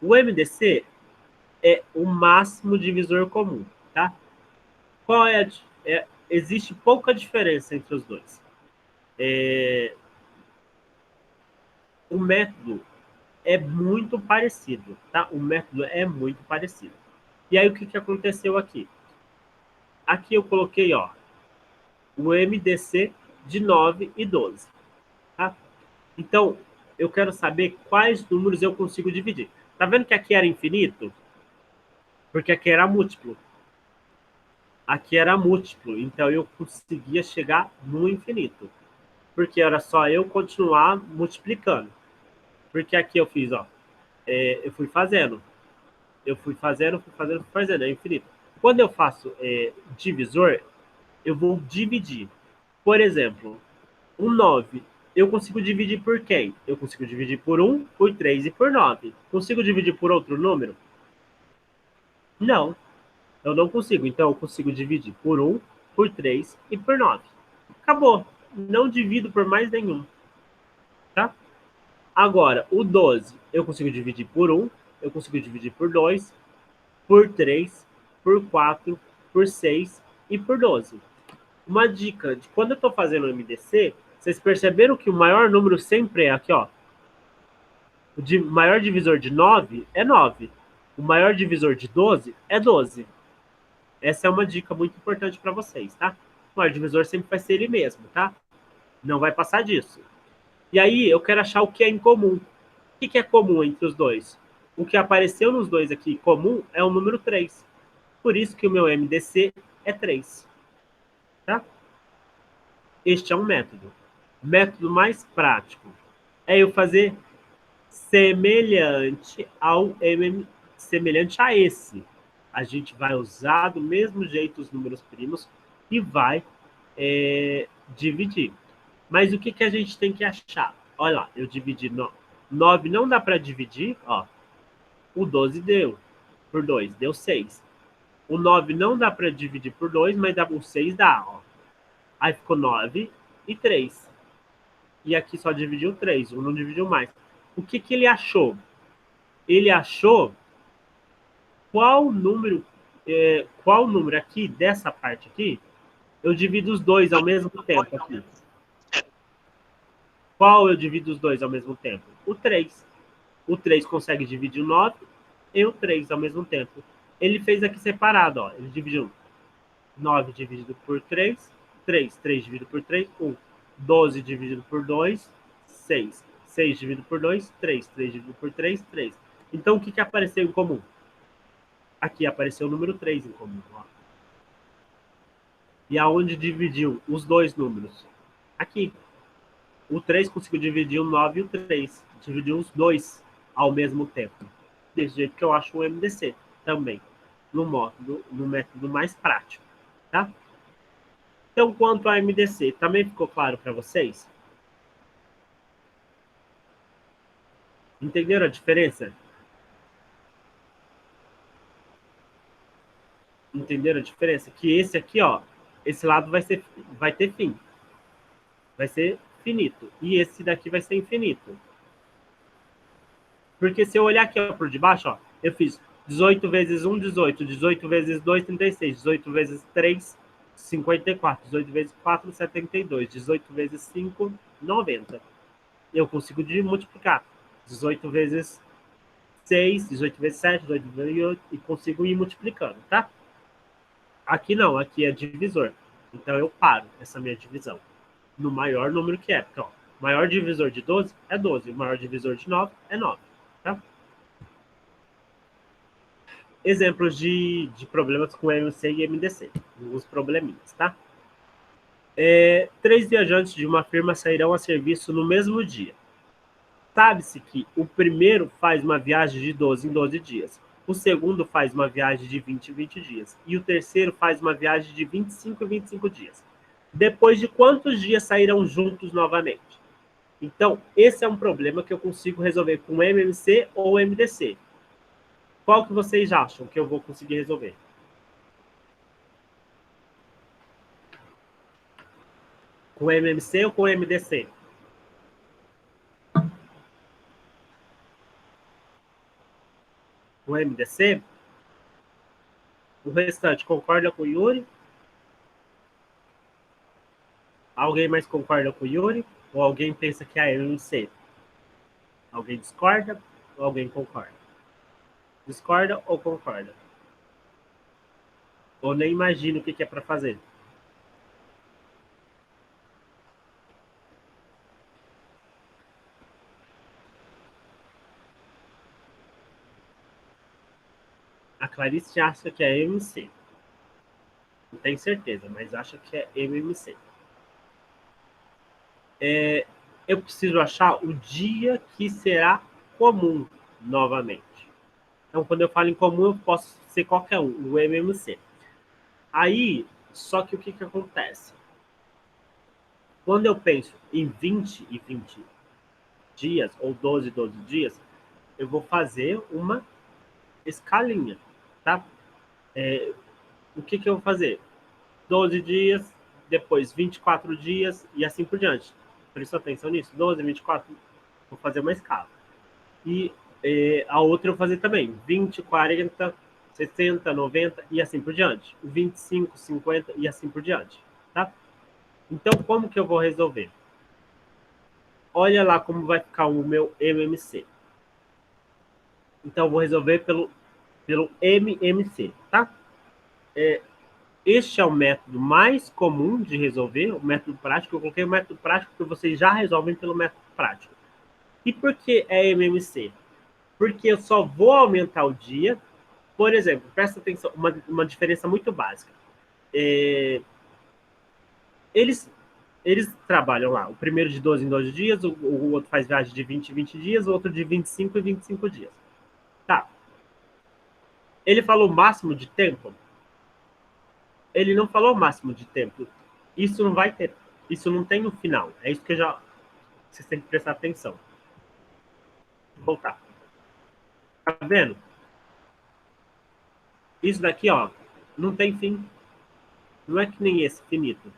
O MDC é o máximo divisor comum, tá? Qual existe pouca diferença entre os dois. O método é muito parecido, tá? O método é muito parecido. E aí, o que aconteceu aqui? Aqui eu coloquei, ó, o MDC de 9 e 12, tá? Então, eu quero saber quais números eu consigo dividir. Tá vendo que aqui era infinito? Porque aqui era múltiplo. Aqui era múltiplo, então eu conseguia chegar no infinito. Porque era só eu continuar multiplicando. Porque aqui eu fiz, ó, eu fui fazendo. É infinito. Quando eu faço divisor, eu vou dividir. Por exemplo, um 9, eu consigo dividir por quem? Eu consigo dividir por 1, por 3 e por 9. Consigo dividir por outro número? Não, eu não consigo. Então, eu consigo dividir por 1, por 3 e por 9. Acabou. Não divido por mais nenhum. Tá? Agora, o 12, eu consigo dividir por 1, eu consigo dividir por 2, por 3, por 4, por 6 e por 12. Uma dica de quando eu estou fazendo o MDC, vocês perceberam que o maior número sempre é aqui, ó. O maior divisor de 9 é 9. O maior divisor de 12 é 12. Essa é uma dica muito importante para vocês, tá? O maior divisor sempre vai ser ele mesmo, tá? Não vai passar disso. E aí eu quero achar o que é em comum. O que é comum entre os dois? O que apareceu nos dois aqui comum é o número 3. Por isso que o meu MDC é 3. Tá? Este é um método. Método mais prático é eu fazer semelhante ao semelhante a esse. A gente vai usar do mesmo jeito os números primos e vai dividir. Mas o que a gente tem que achar? Olha lá, eu dividi 9, não dá para dividir, ó. O 12 deu por 2, deu 6. O 9 não dá para dividir por 2, mas o 6 dá, ó. Aí ficou 9 e 3. E aqui só dividiu 3, não dividiu mais. O que ele achou? Ele achou qual número aqui, dessa parte aqui, eu divido os dois ao mesmo tempo aqui. Qual eu divido os dois ao mesmo tempo? O 3. O 3 consegue dividir o 9 e o 3 ao mesmo tempo. Ele fez aqui separado, ó. Ele dividiu 9 dividido por 3, 3 dividido por 3, 1. 12 dividido por 2, 6. 6 dividido por 2, 3. 3 dividido por 3, 3. Então, o que apareceu em comum? Aqui apareceu o número 3 em comum. Ó. E aonde dividiu os dois números? Aqui. O 3 conseguiu dividir o 9 e o 3. Dividiu os dois ao mesmo tempo. Desse jeito que eu acho o MDC também. No método mais prático. Tá? Então, quanto ao MDC, também ficou claro para vocês? Entenderam a diferença? Entenderam a diferença? Que esse aqui, ó, esse lado vai ter fim. Vai ser finito. E esse daqui vai ser infinito. Porque se eu olhar aqui ó, por debaixo, ó, eu fiz 18 vezes 1, 18. 18 vezes 2, 36. 18 vezes 3, 54. 18 vezes 4, 72. 18 vezes 5, 90. Eu consigo multiplicar. 18 vezes 6, 18 vezes 7, 18 vezes 8, e consigo ir multiplicando, tá? Aqui não, aqui é divisor. Então eu paro essa minha divisão no maior número que é. Então, o maior divisor de 12 é 12, o maior divisor de 9 é 9, tá? Exemplos de problemas com MC e MDC, os probleminhas, tá? 3 viajantes de uma firma sairão a serviço no mesmo dia. Sabe-se que o primeiro faz uma viagem de 12 em 12 dias, o segundo faz uma viagem de 20 em 20 dias, e o terceiro faz uma viagem de 25 em 25 dias. Depois de quantos dias sairão juntos novamente? Então, esse é um problema que eu consigo resolver com MMC ou MDC. Qual que vocês acham que eu vou conseguir resolver? Com MMC ou com MDC? Com MDC? O restante concorda com o Yuri? Alguém mais concorda com o Yuri? Ou alguém pensa que é MMC? Alguém discorda ou alguém concorda? Discorda ou concorda? Ou nem imagina o que é para fazer? A Clarice acha que é MMC. Não tenho certeza, mas acha que é MMC. Eu preciso achar o dia que será comum novamente. Então, quando eu falo em comum, eu posso ser qualquer um, o MMC. Aí, só que o que acontece? Quando eu penso em 20 e 20 dias, ou 12 e 12 dias, eu vou fazer uma escalinha, tá? O que eu vou fazer? 12 dias, depois 24 dias e assim por diante. Prestou atenção nisso? 12, 24, vou fazer uma escala. E a outra eu vou fazer também, 20, 40, 60, 90 e assim por diante. 25, 50 e assim por diante, tá? Então, como que eu vou resolver? Olha lá como vai ficar o meu MMC. Então, eu vou resolver pelo MMC, tá? Este é o método mais comum de resolver, o método prático. Eu coloquei o método prático porque vocês já resolvem pelo método prático. E por que é MMC? Porque eu só vou aumentar o dia. Por exemplo, presta atenção, uma diferença muito básica. Eles trabalham lá, o primeiro de 12 em 12 dias, o outro faz viagem de 20 em 20 dias, o outro de 25 em 25 dias. Tá. Ele falou o máximo de tempo? Ele não falou o máximo de tempo. Isso não vai ter. Isso não tem um final. É isso que vocês têm que prestar atenção. Vou voltar. Tá vendo? Isso daqui, ó, não tem fim. Não é que nem esse finito.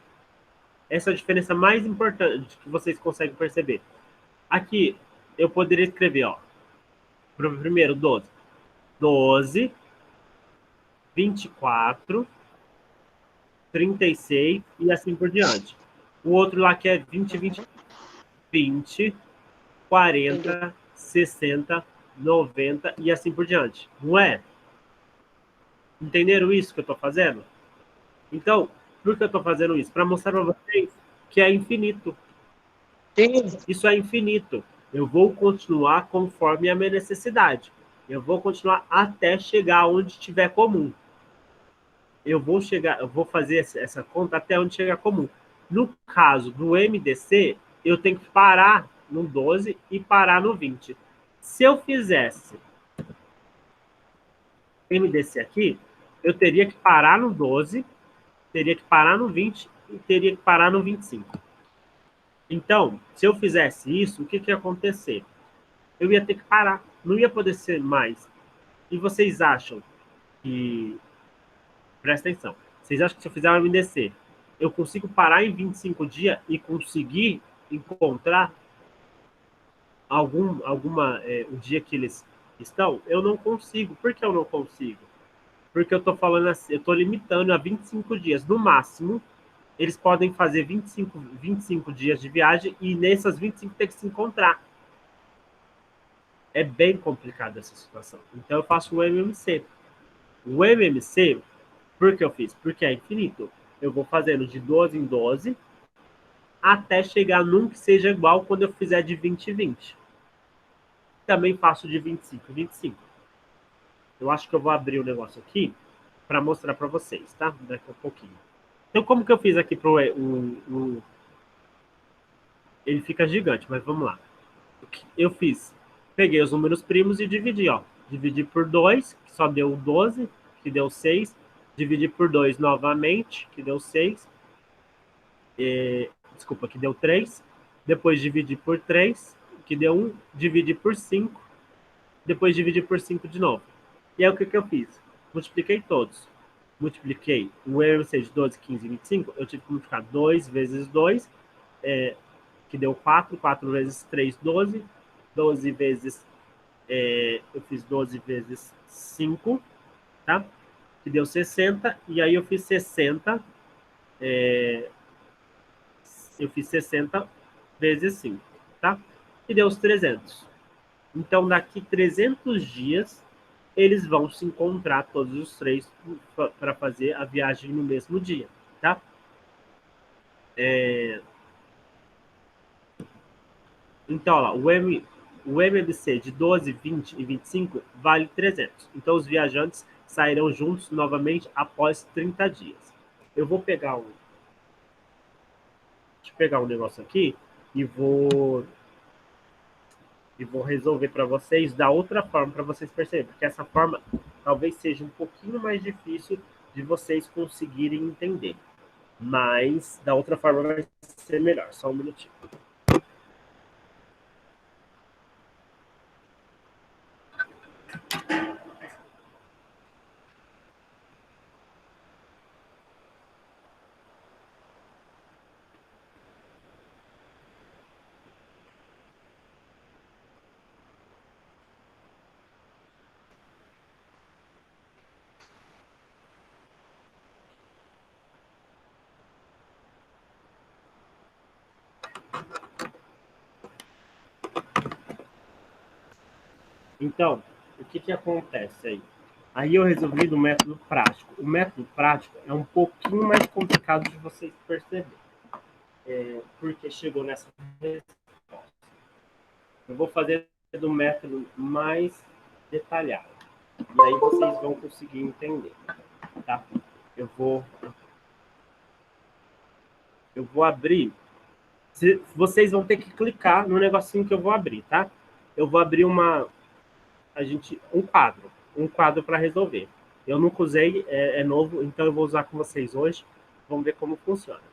Essa é a diferença mais importante que vocês conseguem perceber. Aqui, eu poderia escrever, ó, primeiro 12. 12, 24, 36 e assim por diante. O outro lá que é 20, 20, 20, 40, 60, 90 e assim por diante. Não é? Entenderam isso que eu estou fazendo? Então, por que eu estou fazendo isso? Para mostrar para vocês que é infinito. Sim. Isso é infinito. Eu vou continuar conforme a minha necessidade. Eu vou continuar até chegar onde tiver comum. Eu vou fazer essa conta até onde chegar comum. No caso do MDC, eu tenho que parar no 12 e parar no 20. Se eu fizesse MDC aqui, eu teria que parar no 12, teria que parar no 20 e teria que parar no 25. Então, se eu fizesse isso, o que ia acontecer? Eu ia ter que parar, não ia poder ser mais. E vocês acham que Presta atenção. Vocês acham que se eu fizer um MDC, eu consigo parar em 25 dias e conseguir encontrar o dia que eles estão? Eu não consigo. Por que eu não consigo? Porque eu estou falando assim, eu estou limitando a 25 dias. No máximo, eles podem fazer 25 dias de viagem e nessas 25 tem que se encontrar. É bem complicada essa situação. Então eu faço o MMC. O MMC, por que eu fiz? Porque é infinito. Eu vou fazendo de 12 em 12 até chegar num que seja igual quando eu fizer de 20 em 20. Também faço de 25 em 25. Eu acho que eu vou abrir o negócio aqui para mostrar para vocês, tá? Daqui a pouquinho. Então, como que eu fiz aqui pro ele fica gigante, mas vamos lá. Eu fiz, peguei os números primos e dividi, ó. Dividi por 2, que só deu 12, que deu 6. Dividi por 2 novamente, que deu 6. Desculpa, que deu 3. Depois dividi por 3, que deu 1. Dividi por 5. Depois dividi por 5 de novo. E aí o que eu fiz? Multipliquei todos. Multipliquei o MMC de 12, 15 e 25. Eu tive que multiplicar 2 vezes 2, que deu 4. 4 vezes 3, 12. 12 vezes eu fiz 12 vezes 5, tá? Que deu 60, e aí eu fiz 60, eu fiz 60 vezes 5, tá? E deu os 300. Então, daqui 300 dias, eles vão se encontrar todos os três para fazer a viagem no mesmo dia, tá? Então, ó, o MMC de 12, 20 e 25 vale 300. Então, os viajantes sairão juntos novamente após 30 dias. Eu vou pegar deixa eu pegar um negócio aqui e vou resolver para vocês da outra forma, para vocês perceberem, porque essa forma talvez seja um pouquinho mais difícil de vocês conseguirem entender. Mas da outra forma vai ser melhor. Só um minutinho. Então, o que acontece aí? Aí eu resolvi do método prático. O método prático é um pouquinho mais complicado de vocês perceberem. Porque chegou nessa resposta. Eu vou fazer do método mais detalhado. E aí vocês vão conseguir entender. Tá? Eu vou abrir. Vocês vão ter que clicar no negocinho que eu vou abrir, tá? Eu vou abrir um quadro para resolver. Eu nunca usei, é novo, então eu vou usar com vocês hoje. Vamos ver como funciona.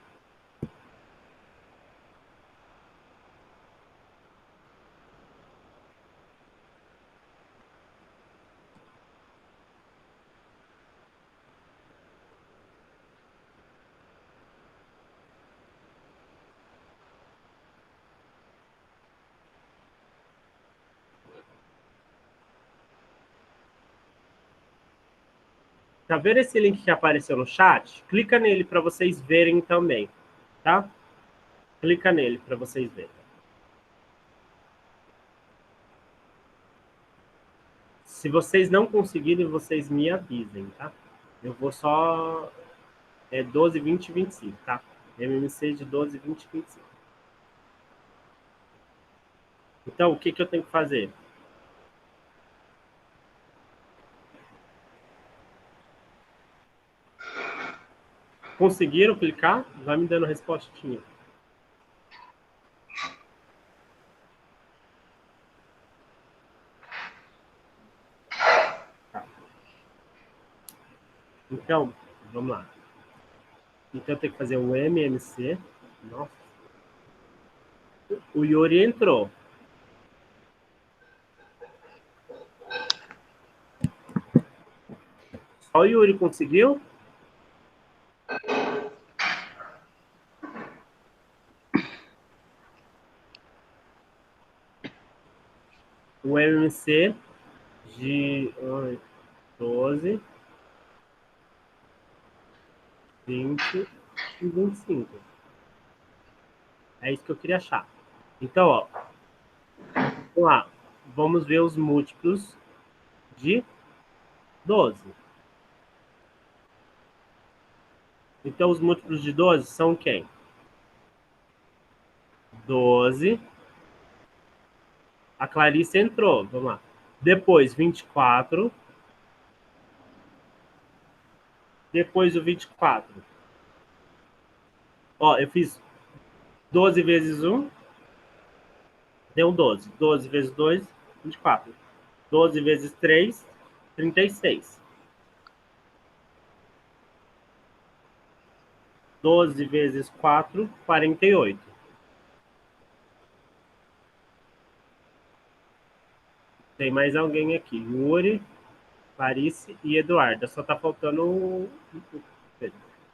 Tá vendo esse link que apareceu no chat? Clica nele para vocês verem também, tá? Clica nele para vocês verem. Se vocês não conseguirem, vocês me avisem, tá? Eu vou só 12, 20 e 25, tá? MMC de 12, 20 e 25. Então, o que eu tenho que fazer? Conseguiram clicar? Vai me dando respostinha. Tá. Então, vamos lá. Então, eu tenho que fazer o MMC. Nossa. O Yuri entrou. Só o Yuri conseguiu? o MMC de 12, 20 e 25. É isso que eu queria achar. Então, ó, vamos lá. Vamos ver os múltiplos de 12. Então, os múltiplos de 12 são quem? 12. A Clarice entrou. Vamos lá. Depois, 24. Depois, o 24. Ó, eu fiz 12 vezes 1, deu 12. 12 vezes 2, 24. 12 vezes 3, 36. 12 vezes 4, 48. Tem mais alguém aqui. Yuri, Clarice e Eduarda. Só tá faltando o...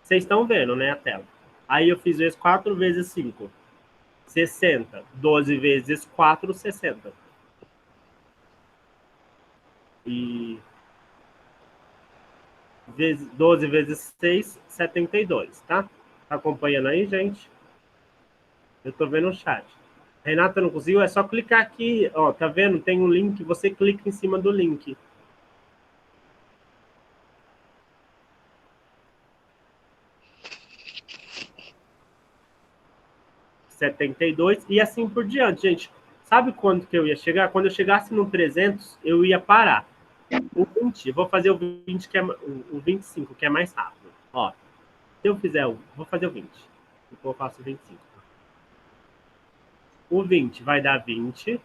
Vocês estão vendo, né, a tela. Aí eu fiz vezes 4 vezes 5. 60. 12 vezes 4, 60. E 12 vezes 6, 72, tá? Tá acompanhando aí, gente? Eu tô vendo o chat. Renata não conseguiu? É só clicar aqui, ó, tá vendo? Tem um link, você clica em cima do link. 72 e assim por diante, gente. Sabe quando que eu ia chegar? Quando eu chegasse no 300, eu ia parar. O 20, eu vou fazer o 20, que é o 25, que é mais rápido. Ó, se eu fizer, vou fazer o 20. Depois eu faço o 25. O 20 vai dar 20.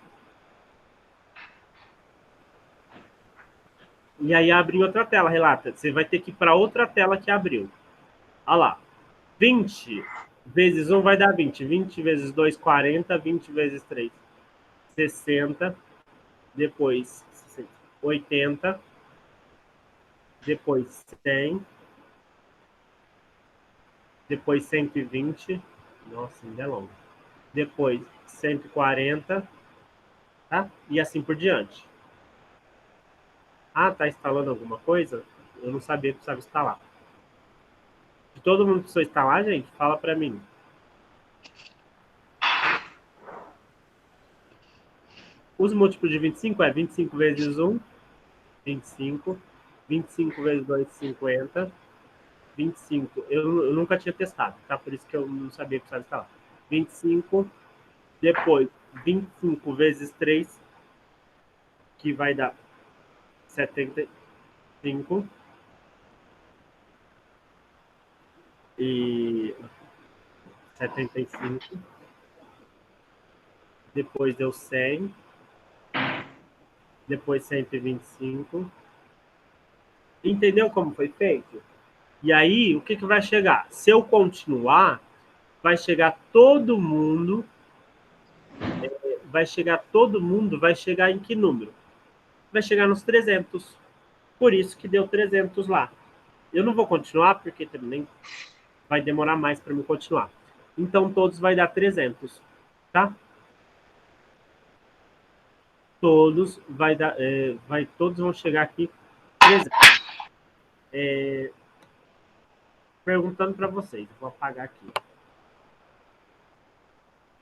E aí abre em outra tela, relata. Você vai ter que ir para outra tela que abriu. Olha lá. 20 vezes 1 vai dar 20. 20 vezes 2, 40. 20 vezes 3, 60. Depois 80. Depois 100. Depois 120. Nossa, ainda é longo. Depois 140. Tá? E assim por diante. Ah, tá instalando alguma coisa? Eu não sabia que precisava instalar. Se todo mundo precisou instalar, gente, fala para mim. Os múltiplos de 25 é 25 vezes 1, 25. 25 vezes 2, 50. 25. Eu nunca tinha testado, tá? Por isso que eu não sabia que precisava instalar. 25. Depois, 25 vezes 3, que vai dar 75. E 75. Depois deu 100. Depois 125. Entendeu como foi feito? E aí, o que, que vai chegar? Se eu continuar, vai chegar todo mundo. Vai chegar todo mundo, vai chegar em que número? Vai chegar nos 300. Por isso que deu 300 lá. Eu não vou continuar, porque também vai demorar mais para me continuar. Então, todos vai dar 300, tá? Todos vai dar, todos vão chegar aqui 300. Perguntando para vocês, vou apagar aqui.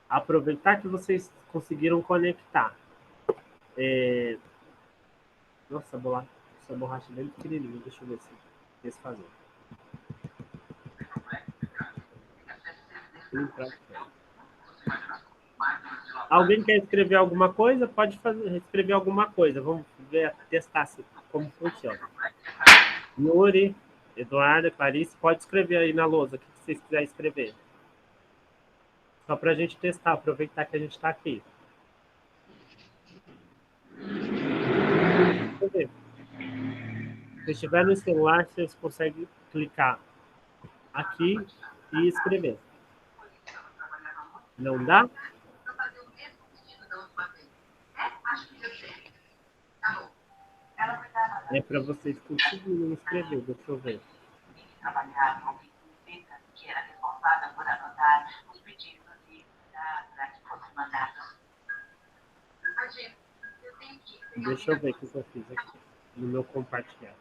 Aproveitar que vocês conseguiram conectar. Nossa, essa borracha é bem pequenininha. Deixa eu ver se eles fazem. Alguém quer escrever alguma coisa? Pode escrever alguma coisa. Vamos ver, testar como funciona. Yuri, Eduardo, Clarice, pode escrever aí na lousa o que vocês quiserem escrever. Só para a gente testar, aproveitar que a gente está aqui. Se estiver no celular, vocês conseguem clicar aqui e escrever. Não dá? É para vocês conseguirem escrever. Deixa eu ver. Trabalhar com biblioteca, que era responsável por anotar os pedidos e para que fossem mandados. Eu tenho Deixa eu ver o que eu fiz aqui no meu compartilhar.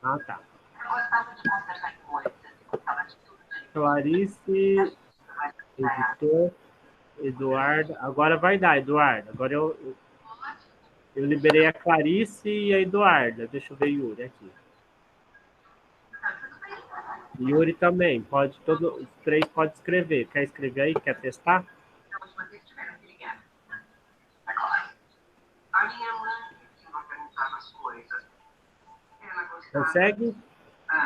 Ah, tá. Clarice, editor, Eduardo. Agora vai dar, Eduardo. Agora eu liberei a Clarice e a Eduarda. Deixa eu ver Yuri aqui. Yuri também. Pode, os três pode escrever. Quer escrever aí? Quer testar? A minha mãe que não perguntava as coisas. Ela gostava. Consegue?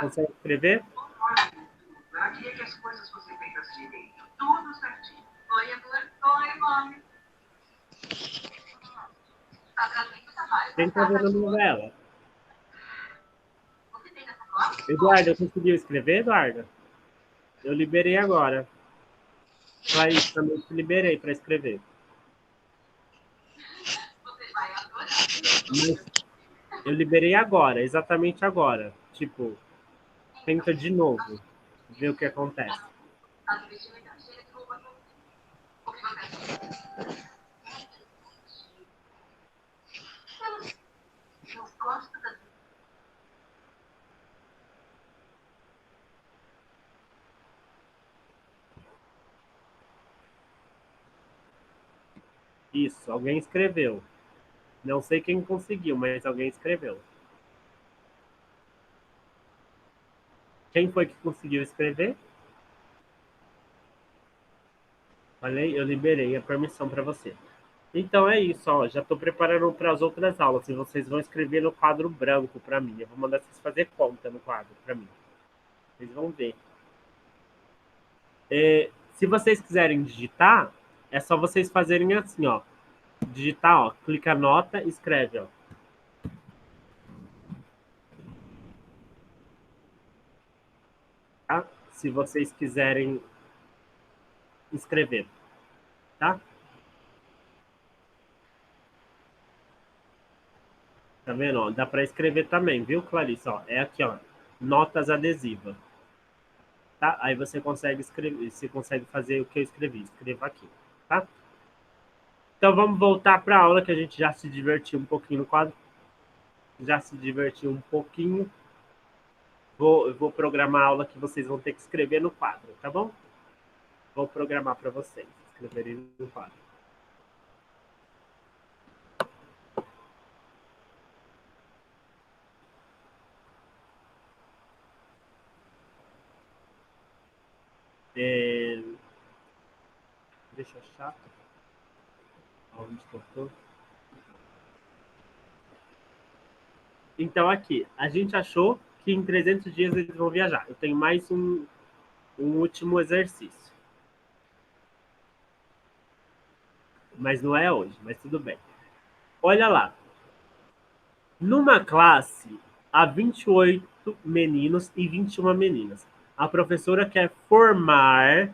Consegue escrever? Ela queria que as coisas fossem feitas direito. Tudo certinho. Oi, amor. Oi, mãe. Quem tá vendo a novela? Eduardo, conseguiu escrever, Eduardo? Eu liberei agora. Clarice, também te liberei para escrever. Mas eu liberei agora, exatamente agora. Tipo, tenta de novo, ver o que acontece. Isso, alguém escreveu. Não sei quem conseguiu, mas alguém escreveu. Quem foi que conseguiu escrever? Falei, eu liberei a permissão para você. Então é isso, ó. Já estou preparando para as outras aulas. E vocês vão escrever no quadro branco para mim. Eu vou mandar vocês fazer conta no quadro para mim. Vocês vão ver. Se vocês quiserem digitar, é só vocês fazerem assim, ó. Digitar, ó. Clica nota, escreve, ó. Tá? Se vocês quiserem escrever, tá? Tá vendo? Ó? Dá para escrever também, viu, Clarice? Ó, é aqui, ó. Notas adesivas. Tá? Aí você consegue escrever, você consegue fazer o que eu escrevi. Escreva aqui, tá? Então vamos voltar para a aula que a gente já se divertiu um pouquinho no quadro. Já se divertiu um pouquinho. Eu vou programar a aula que vocês vão ter que escrever no quadro, tá bom? Vou programar para vocês escreverem no quadro. Deixa eu achar. Onde que eu tô? Então, aqui, a gente achou que em 300 dias eles vão viajar. Eu tenho mais um último exercício. Mas não é hoje, mas tudo bem. Olha lá. Numa classe, há 28 meninos e 21 meninas. A professora quer formar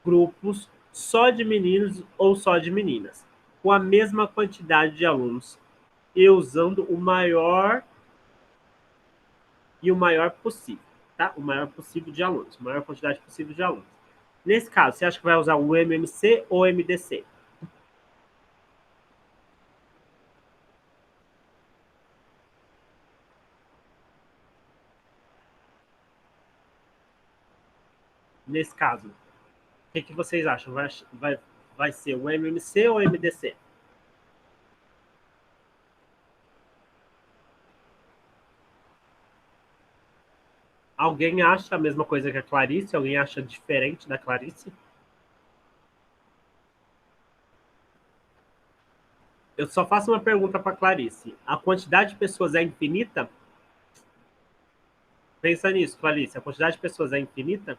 grupos só de meninos ou só de meninas, com a mesma quantidade de alunos e usando o maior possível, tá? O maior possível de alunos, a maior quantidade possível de alunos. Nesse caso, você acha que vai usar o MMC ou MDC? Nesse caso, o que vocês acham? Vai ser o MMC ou o MDC? Alguém acha a mesma coisa que a Clarice? Alguém acha diferente da Clarice? Eu só faço uma pergunta para Clarice. A quantidade de pessoas é infinita? Pensa nisso, Clarice. A quantidade de pessoas é infinita?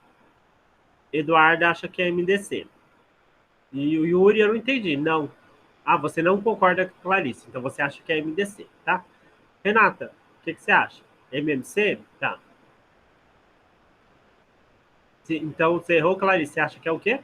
Eduardo acha que é MDC. E o Yuri, eu não entendi. Não. Ah, você não concorda com a Clarice. Então você acha que é MDC, tá? Renata, o que você acha? MMC? Tá. Então você errou, Clarice. Você acha que é o quê?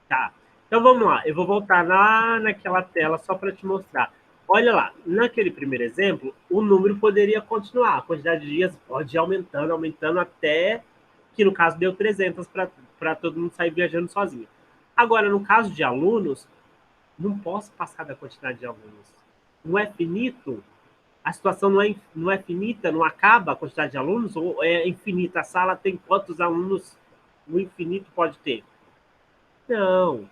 Tá. Então vamos lá. Eu vou voltar lá naquela tela só para te mostrar. olha lá, naquele primeiro exemplo, o número poderia continuar, a quantidade de dias pode ir aumentando, aumentando até que no caso deu 300 para todo mundo sair viajando sozinho. Agora, no caso de alunos, não posso passar da quantidade de alunos. Não é finito? A situação não é finita, não acaba a quantidade de alunos? Ou é infinita? A sala tem quantos alunos o infinito pode ter? Não.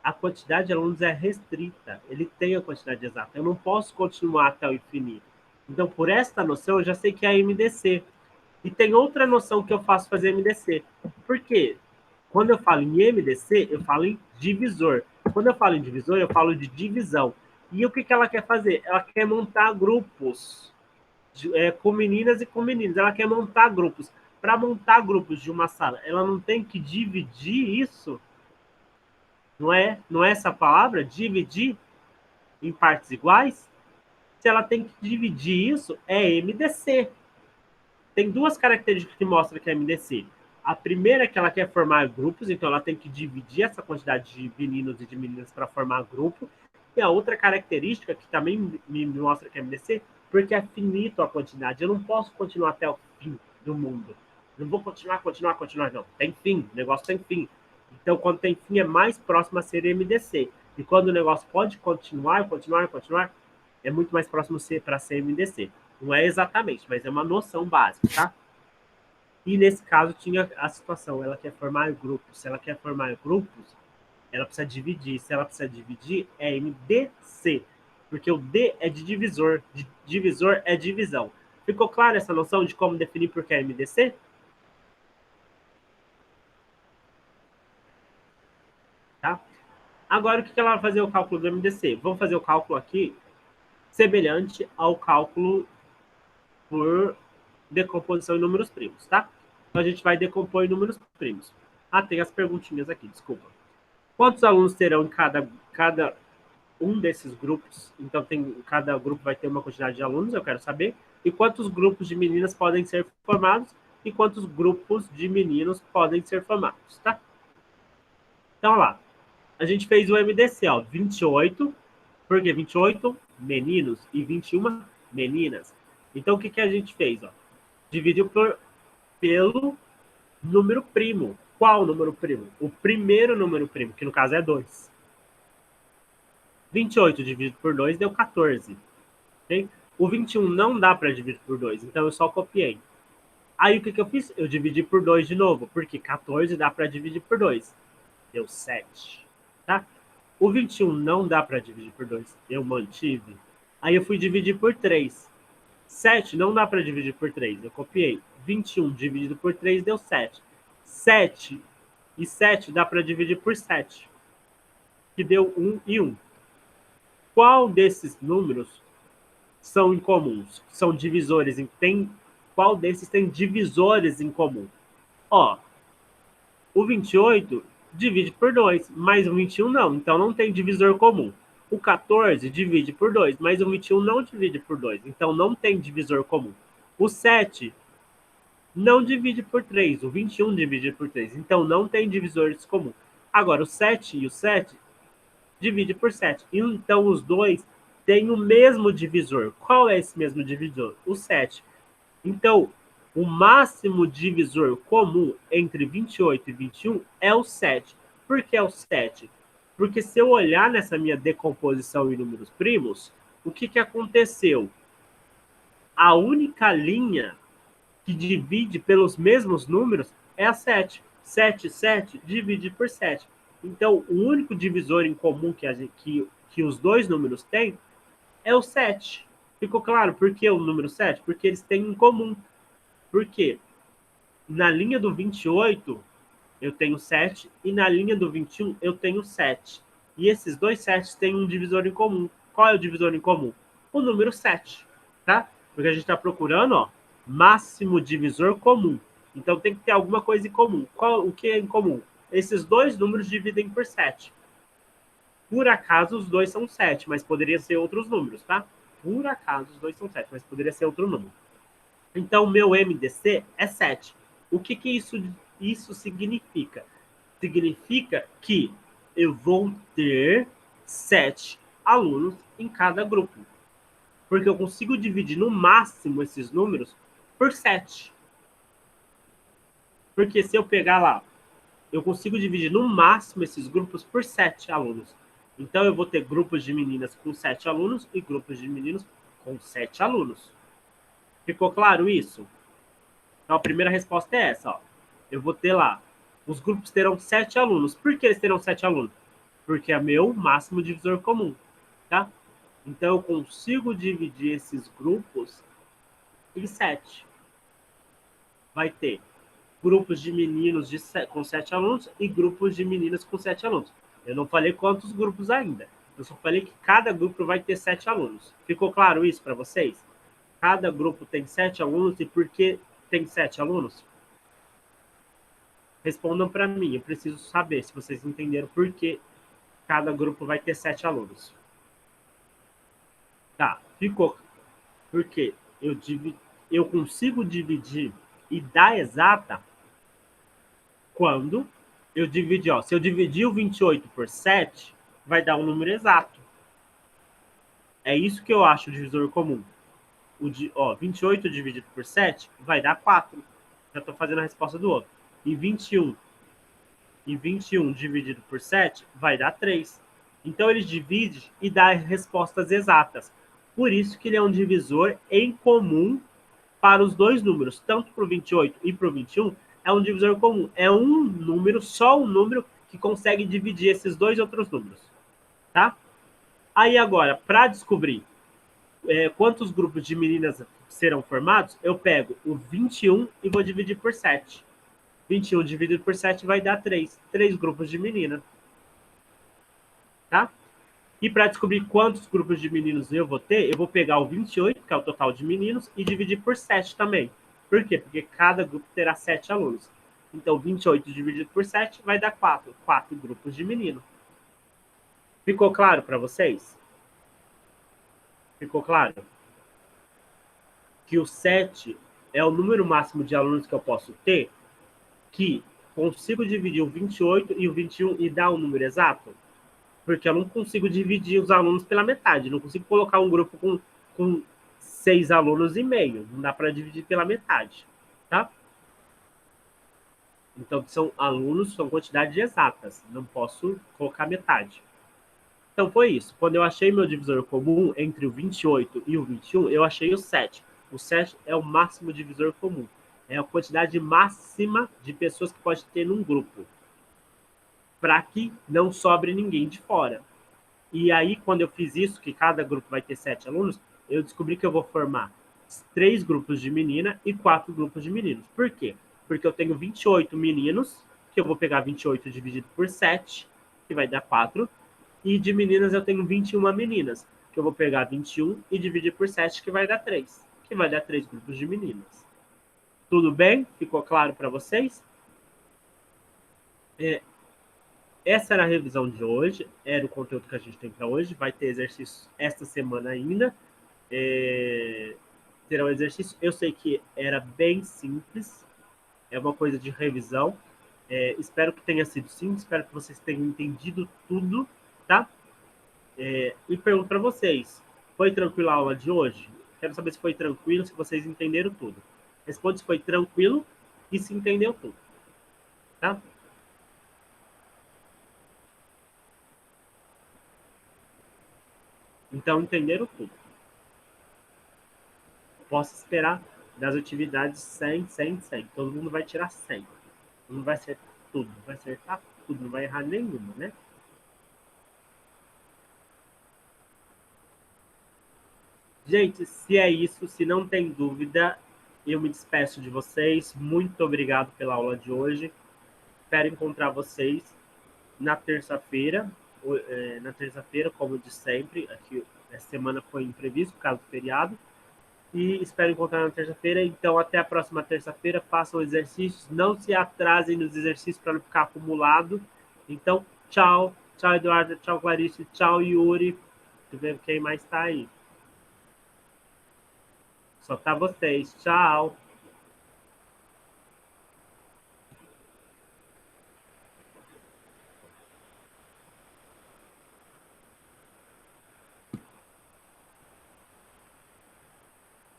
A quantidade de alunos é restrita. Ele tem a quantidade exata. Eu não posso continuar até o infinito. Então, por esta noção, eu já sei que é a MDC. E tem outra noção que eu faço fazer MDC. Por quê? Quando eu falo em MDC, eu falo em divisor. Quando eu falo em divisor, eu falo de divisão. E o que ela quer fazer? Ela quer montar grupos com meninas e com meninos. Ela quer montar grupos. Para montar grupos de uma sala, ela não tem que dividir isso? Não é essa a palavra? Dividir em partes iguais? Se ela tem que dividir isso, é MDC. Tem duas características que mostram que é MDC. A primeira é que ela quer formar grupos, então ela tem que dividir essa quantidade de meninos e de meninas para formar grupo. E a outra característica, que também me mostra que é MDC, porque é finito a quantidade. Eu não posso continuar até o fim do mundo. Não vou continuar, não. Tem fim, o negócio tem fim. Então, quando tem fim, é mais próximo a ser MDC. E quando o negócio pode continuar, é muito mais próximo para ser MDC. Não é exatamente, mas é uma noção básica, tá? E nesse caso tinha a situação, ela quer formar grupos. Se ela quer formar grupos, ela precisa dividir. Se ela precisa dividir, é MDC. Porque o D é de divisor. Divisor é divisão. Ficou clara essa noção de como definir por que é MDC? Tá? Agora, o que ela vai fazer o cálculo do MDC? Vamos fazer o cálculo aqui semelhante ao cálculo por decomposição em números primos, tá? Então, a gente vai decompor em números primos. Ah, tem as perguntinhas aqui, desculpa. Quantos alunos terão em cada um desses grupos? Então, cada grupo vai ter uma quantidade de alunos, eu quero saber. E quantos grupos de meninas podem ser formados? E quantos grupos de meninos podem ser formados, tá? Então, lá. A gente fez o MDC, ó, 28, porque 28 meninos e 21 meninas. Então, o que a gente fez? Ó? Dividiu pelo número primo. Qual número primo? O primeiro número primo, que no caso é 2. 28 dividido por 2 deu 14. Okay? O 21 não dá para dividir por 2, então eu só copiei. Aí o que eu fiz? Eu dividi por 2 de novo, porque 14 dá para dividir por 2. Deu 7. Tá? O 21 não dá para dividir por 2. Eu mantive. Aí eu fui dividir por 3. 7 não dá para dividir por 3. Eu copiei. 21 dividido por 3 deu 7. 7 e 7 dá para dividir por 7. Que deu 1 e 1. Qual desses números são incomuns? São divisores? Qual desses tem divisores em comum? Ó, o 28 divide por 2, mas o 21 não, então não tem divisor comum. O 14 divide por 2, mas o 21 não divide por 2, então não tem divisor comum. O 7 não divide por 3, o 21 divide por 3, então não tem divisores comuns. Agora, o 7 e o 7 divide por 7, então os dois têm o mesmo divisor. Qual é esse mesmo divisor? O 7. Então, o máximo divisor comum entre 28 e 21 é o 7. Por que é o 7? Porque se eu olhar nessa minha decomposição em números primos, o que aconteceu? A única linha que divide pelos mesmos números é a 7. 7, 7 divide por 7. Então, o único divisor em comum que os dois números têm é o 7. Ficou claro por que o número 7? Porque eles têm em comum. Por quê? Na linha do 28, eu tenho 7, e na linha do 21, eu tenho 7. E esses dois 7 têm um divisor em comum. Qual é o divisor em comum? O número 7, tá? Porque a gente está procurando, ó, máximo divisor comum. Então tem que ter alguma coisa em comum. O que é em comum? Esses dois números dividem por 7. Por acaso os dois são 7, mas poderia ser outros números, tá? Por acaso os dois são 7, mas poderia ser outro número. Então, o meu MDC é 7. O que isso significa? Significa que eu vou ter 7 alunos em cada grupo. Porque eu consigo dividir no máximo esses números por 7. Porque se eu pegar lá, eu consigo dividir no máximo esses grupos por 7 alunos. Então, eu vou ter grupos de meninas com 7 alunos e grupos de meninos com 7 alunos. Ficou claro isso? Então, a primeira resposta é essa. Ó. Eu vou ter lá, os grupos terão 7 alunos. Por que eles terão 7 alunos? Porque é meu máximo divisor comum. Tá? Então, eu consigo dividir esses grupos em 7. Vai ter grupos de meninos com 7 alunos e grupos de meninas com 7 alunos. Eu não falei quantos grupos ainda. Eu só falei que cada grupo vai ter 7 alunos. Ficou claro isso para vocês? Cada grupo tem 7 alunos e por que tem 7 alunos? Respondam para mim. Eu preciso saber se vocês entenderam por que cada grupo vai ter 7 alunos. Tá, ficou. Porque eu consigo dividir e dar exata quando eu dividir, ó, se eu dividir o 28 por 7, vai dar um número exato. É isso que eu acho o divisor comum. 28 dividido por 7 vai dar 4. Já estou fazendo a resposta do outro. E 21 dividido por 7 vai dar 3. Então, ele divide e dá respostas exatas. Por isso que ele é um divisor em comum para os dois números, tanto para o 28 e para o 21, é um divisor comum. É um número, só um número, que consegue dividir esses dois outros números. Tá? Aí agora, para descobrir quantos grupos de meninas serão formados, eu pego o 21 e vou dividir por 7. 21 dividido por 7 vai dar 3. 3 grupos de meninas. Tá? E para descobrir quantos grupos de meninos eu vou ter, eu vou pegar o 28, que é o total de meninos, e dividir por 7 também. Por quê? Porque cada grupo terá 7 alunos. Então, 28 dividido por 7 vai dar 4. 4 grupos de meninos. Ficou claro para vocês? Ficou claro? Que o 7 é o número máximo de alunos que eu posso ter, que consigo dividir o 28 e o 21 e dar um número exato? Porque eu não consigo dividir os alunos pela metade. Não consigo colocar um grupo com 6 alunos e meio. Não dá para dividir pela metade. Tá? Então, são alunos, são quantidades exatas. Não posso colocar metade. Então, foi isso. Quando eu achei meu divisor comum entre o 28 e o 21, eu achei o 7. O 7 é o máximo divisor comum. É a quantidade máxima de pessoas que pode ter num grupo, para que não sobre ninguém de fora. E aí, quando eu fiz isso, que cada grupo vai ter 7 alunos, eu descobri que eu vou formar 3 grupos de menina e 4 grupos de meninos. Por quê? Porque eu tenho 28 meninos, que eu vou pegar 28 dividido por 7, que vai dar 4. E de meninas eu tenho 21 meninas, que eu vou pegar 21 e dividir por 7, que vai dar 3. Que vai dar 3 grupos de meninas. Tudo bem? Ficou claro para vocês? Essa era a revisão de hoje, era o conteúdo que a gente tem para hoje. Vai ter exercício esta semana ainda. Terá um exercício. Eu sei que era bem simples, é uma coisa de revisão. Espero que tenha sido simples, espero que vocês tenham entendido tudo, tá? E pergunto para vocês, foi tranquila a aula de hoje? Quero saber se foi tranquilo, se vocês entenderam tudo. Responde se foi tranquilo e se entendeu tudo, tá? Então, entenderam tudo. Posso esperar das atividades 100, 100, 100. Todo mundo vai tirar 100. Não vai acertar tudo, vai acertar tudo, não vai errar nenhuma, né? Gente, se é isso, se não tem dúvida, eu me despeço de vocês. Muito obrigado pela aula de hoje. Espero encontrar vocês na terça-feira. Na terça-feira, como de sempre. Aqui, essa semana foi imprevisto por causa do feriado. E espero encontrar na terça-feira. Então, até a próxima terça-feira. Façam exercícios. Não se atrasem nos exercícios para não ficar acumulado. Então, tchau. Tchau, Eduardo. Tchau, Clarice. Tchau, Yuri. Deixa eu ver quem mais está aí. Só tá vocês. Tchau.